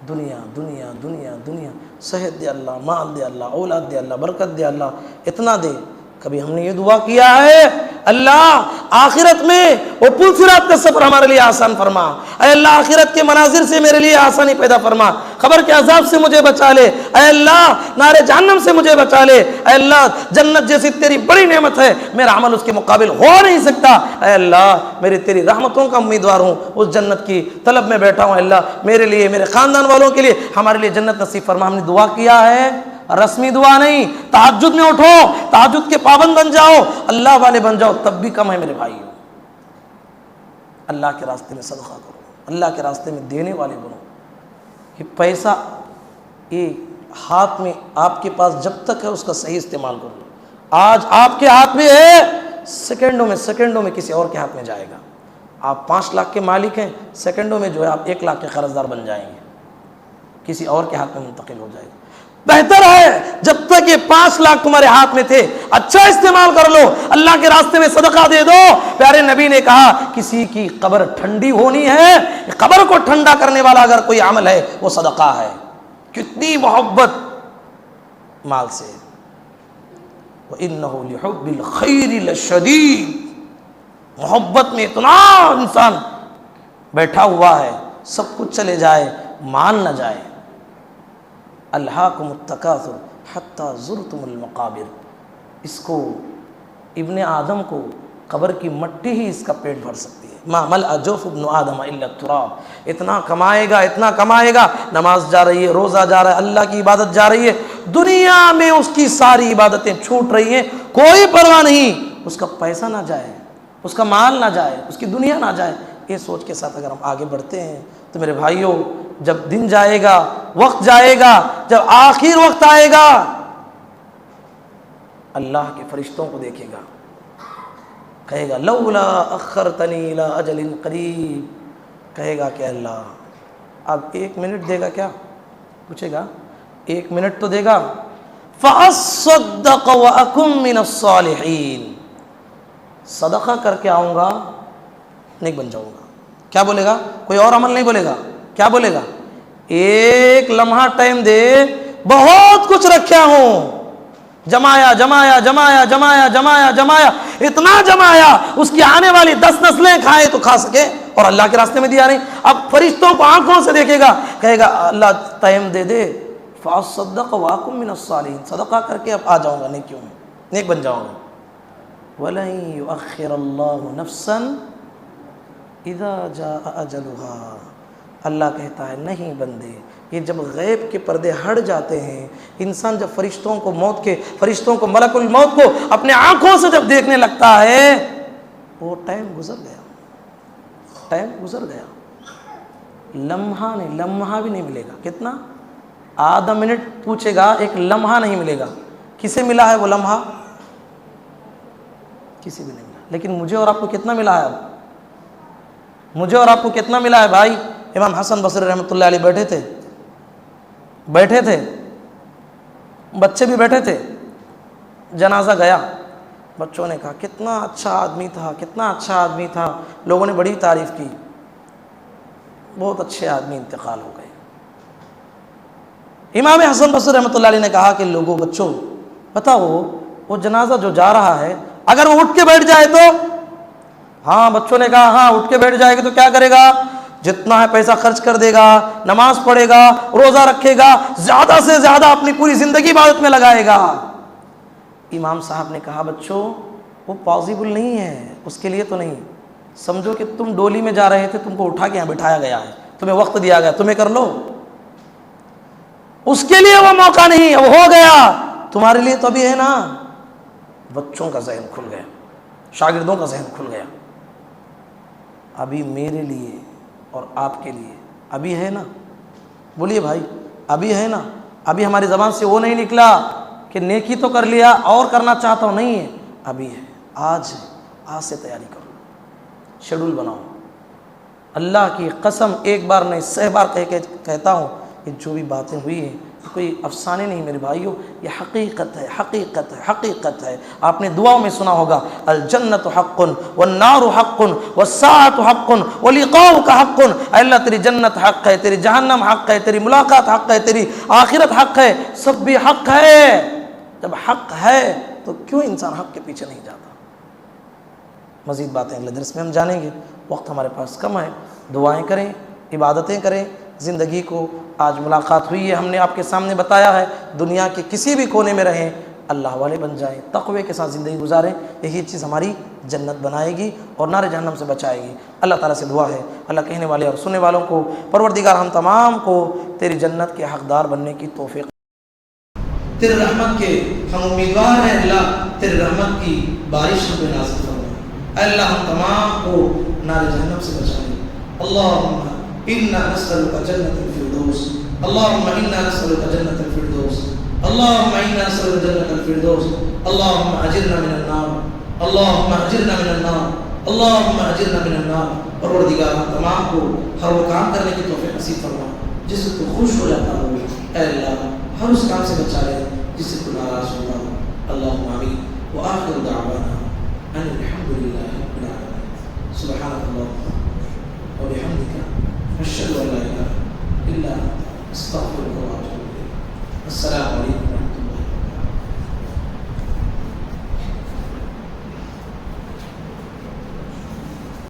دنیا دنیا دنیا دنیا، صحت دے اللہ، مال دے اللہ، اولاد دے اللہ، برکت دے اللہ، اتنا دے۔ کبھی ہم نے یہ دعا کیا ہے اللہ آخرت میں وہ پل صراط کا سفر ہمارے لیے آسان فرما، اے اللہ آخرت کے مناظر سے میرے لیے آسانی پیدا فرما، قبر کے عذاب سے مجھے بچا لے، اے اللہ نار جہنم سے مجھے بچا لے، اے اللہ جنت جیسی تیری بڑی نعمت ہے، میرا عمل اس کے مقابل ہو نہیں سکتا، اے اللہ میری تیری رحمتوں کا امیدوار ہوں، اس جنت کی طلب میں بیٹھا ہوں، اللہ میرے لیے میرے خاندان والوں کے لیے ہمارے لیے جنت نصیب فرما۔ ہم نے دعا کیا ہے، رسمی دعا نہیں، تہجد میں اٹھو، تہجد کے پابند بن جاؤ، اللہ والے بن جاؤ، تب بھی کم ہے میرے بھائیو۔ اللہ کے راستے میں صدقہ کرو، اللہ کے راستے میں دینے والے بنو۔ یہ پیسہ یہ ہاتھ میں آپ کے پاس جب تک ہے اس کا صحیح استعمال کرو۔ آج آپ کے ہاتھ میں ہے، سیکنڈوں میں کسی اور کے ہاتھ میں جائے گا۔ آپ 5 لاکھ کے مالک ہیں، سیکنڈوں میں جو ہے آپ 1 لاکھ کے قرض دار بن جائیں گے، کسی اور کے ہاتھ میں منتقل ہو جائے گا۔ بہتر ہے جب تک یہ 5 لاکھ تمہارے ہاتھ میں تھے اچھا استعمال کر لو، اللہ کے راستے میں صدقہ دے دو۔ پیارے نبی نے کہا کسی کی قبر ٹھنڈی ہونی ہے، قبر کو ٹھنڈا کرنے والا اگر کوئی عمل ہے وہ صدقہ ہے۔ کتنی محبت مال سے، وَإِنَّهُ لِحُبِّ الْخَيْرِ لَشَدِيدٌ، محبت میں اتنا انسان بیٹھا ہوا ہے، سب کچھ چلے جائے مال نہ جائے۔ الہاکم التکاثر حتی زرتم المقابر، اس کو ابن آدم کو قبر کی مٹی ہی اس کا پیٹ بھر سکتی ہے۔ ما ملأ جوف ابن آدم الا التراب، اتنا کمائے گا، نماز جا رہی ہے، روزہ جا رہا ہے، اللہ کی عبادت جا رہی ہے، دنیا میں اس کی ساری عبادتیں چھوٹ رہی ہیں، کوئی پرواہ نہیں، اس کا پیسہ نہ جائے، اس کا مال نہ جائے، اس کی دنیا نہ جائے۔ یہ سوچ کے ساتھ اگر ہم آگے بڑھتے ہیں تو میرے بھائیوں جب دن جائے گا، وقت جائے گا، جب آخر وقت آئے گا، اللہ کے فرشتوں کو دیکھے گا، کہے گا لولا اخرتنی الی اجل قریب، کہے گا کہ اللہ اب 1 منٹ دے گا کیا؟ پوچھے گا 1 منٹ تو دے گا، فاصدق واکن من الصالحین، صدقہ کر کے آؤں گا، نیک بن جاؤں گا۔ کیا بولے گا؟ کوئی اور عمل نہیں بولے گا، کیا بولے گا؟ 1 لمحہ ٹائم دے، بہت کچھ رکھا ہوں، جمایا، اتنا جمایا اس کی آنے والی 10 نسلیں کھائے تو کھا سکے، اور اللہ کے راستے میں دیا نہیں۔ اب فرشتوں کو آنکھوں سے دیکھے گا، کہے گا اللہ ٹائم دے دے، فاصدق واکن من الصالحین، صدقہ کر کے اب آ جاؤں گا، نیک بن جاؤں گا۔ وَلَن يُؤَخِّرَ اللَّهُ نَفْسًا اِذَا جَاءَ أَجَلُهَا، اللہ کہتا ہے نہیں بندے، یہ جب غیب کے پردے ہٹ جاتے ہیں، انسان جب فرشتوں کو ملک الموت کو اپنے آنکھوں سے جب دیکھنے لگتا ہے، وہ ٹائم گزر گیا، لمحہ بھی نہیں ملے گا۔ کتنا؟ آدھا منٹ پوچھے گا، 1 لمحہ نہیں ملے گا۔ کسے ملا ہے وہ لمحہ؟ کسی بھی نہیں ملا، لیکن مجھے اور آپ کو کتنا ملا ہے؟ اب مجھے اور آپ کو کتنا ملا ہے بھائی؟ امام حسن بصری رحمۃ اللہ علیہ بیٹھے تھے، بچے بھی بیٹھے تھے، جنازہ گیا، بچوں نے کہا کتنا اچھا آدمی تھا، لوگوں نے بڑی تعریف کی، بہت اچھے آدمی انتقال ہو گئے۔ امام حسن بصری رحمۃ اللہ علیہ نے کہا کہ لوگوں، بچوں بتاؤ وہ جنازہ جو جا رہا ہے اگر وہ اٹھ کے بیٹھ جائے تو؟ ہاں بچوں نے کہا ہاں اٹھ کے بیٹھ جائے گا تو کیا کرے گا؟ جتنا ہے پیسہ خرچ کر دے گا، نماز پڑھے گا، روزہ رکھے گا، زیادہ سے زیادہ اپنی پوری زندگی عبادت میں لگائے گا۔ امام صاحب نے کہا بچوں وہ پاسبل نہیں ہے، اس کے لیے تو نہیں، سمجھو کہ تم ڈولی میں جا رہے تھے، تم کو اٹھا کے یہاں بٹھایا گیا ہے، تمہیں وقت دیا گیا، تمہیں کر لو، اس کے لیے وہ موقع نہیں، اب ہو گیا، تمہارے لیے تو ابھی ہے نا۔ بچوں کا ذہن کھل گیا، شاگردوں کا ذہن کھل گیا، ابھی میرے لیے اور آپ کے لیے ابھی ہے نا، بولیے بھائی ابھی ہے نا، ابھی ہماری زبان سے وہ نہیں نکلا کہ نیکی تو کر لیا اور کرنا چاہتا ہوں، نہیں ہے، ابھی ہے، آج سے تیاری کرو، شیڈول بناؤ۔ اللہ کی قسم 1 بار نہیں 100 بار کہتا ہوں کہ جو بھی باتیں ہوئی ہیں کوئی افسانے نہیں میرے بھائیوں، یہ حقیقت ہے، حقیقت ہے، حقیقت ہے۔ آپ نے دعاؤں میں سنا ہوگا الجنت حق والنار حق والساعۃ حق ولقاؤک حق، اے اللہ تیری جنت حق ہے، تیری جہنم حق ہے، تیری ملاقات حق ہے، تیری آخرت حق ہے، سب بھی حق ہے۔ جب حق ہے تو کیوں انسان حق کے پیچھے نہیں جاتا؟ مزید باتیں اگلے درس میں ہم جانیں گے، وقت ہمارے پاس کم ہے۔ دعائیں کریں، عبادتیں کریں، زندگی کو آج ملاقات ہوئی ہے، ہم نے آپ کے سامنے بتایا ہے، دنیا کے کسی بھی کونے میں رہیں، اللہ والے بن جائیں، تقوی کے ساتھ زندگی گزاریں، یہی چیز ہماری جنت بنائے گی اور نار جہنم سے بچائے گی۔ اللہ تعالیٰ سے دعا ہے اللہ کہنے والے اور سننے والوں کو، پروردگار ہم تمام کو تیری جنت کے حقدار بننے کی توفیق، تیرے رحمت کے ہم امیدوار ہیں اللہ، تیرے رحمت کی بارش ہم پہ نازل فرما، اللہ ہم تمام کو نار جہنم سے بچائے۔ اللہم انا نسألک جنت الفردوس، اللہم انا نسألک جنت الفردوس، اللہم انا نسألک جنت الفردوس، اللہم اجرنا من النار، اللہم اجرنا من النار، اللہم اجرنا من النار۔ پروردگار ہم تمام کو ہر وہ کام کرنے کی توفیق نصیب فرما جس کو خوش ہو جاتا ہو، اے اللہ ہر اس کام سے بچا لے،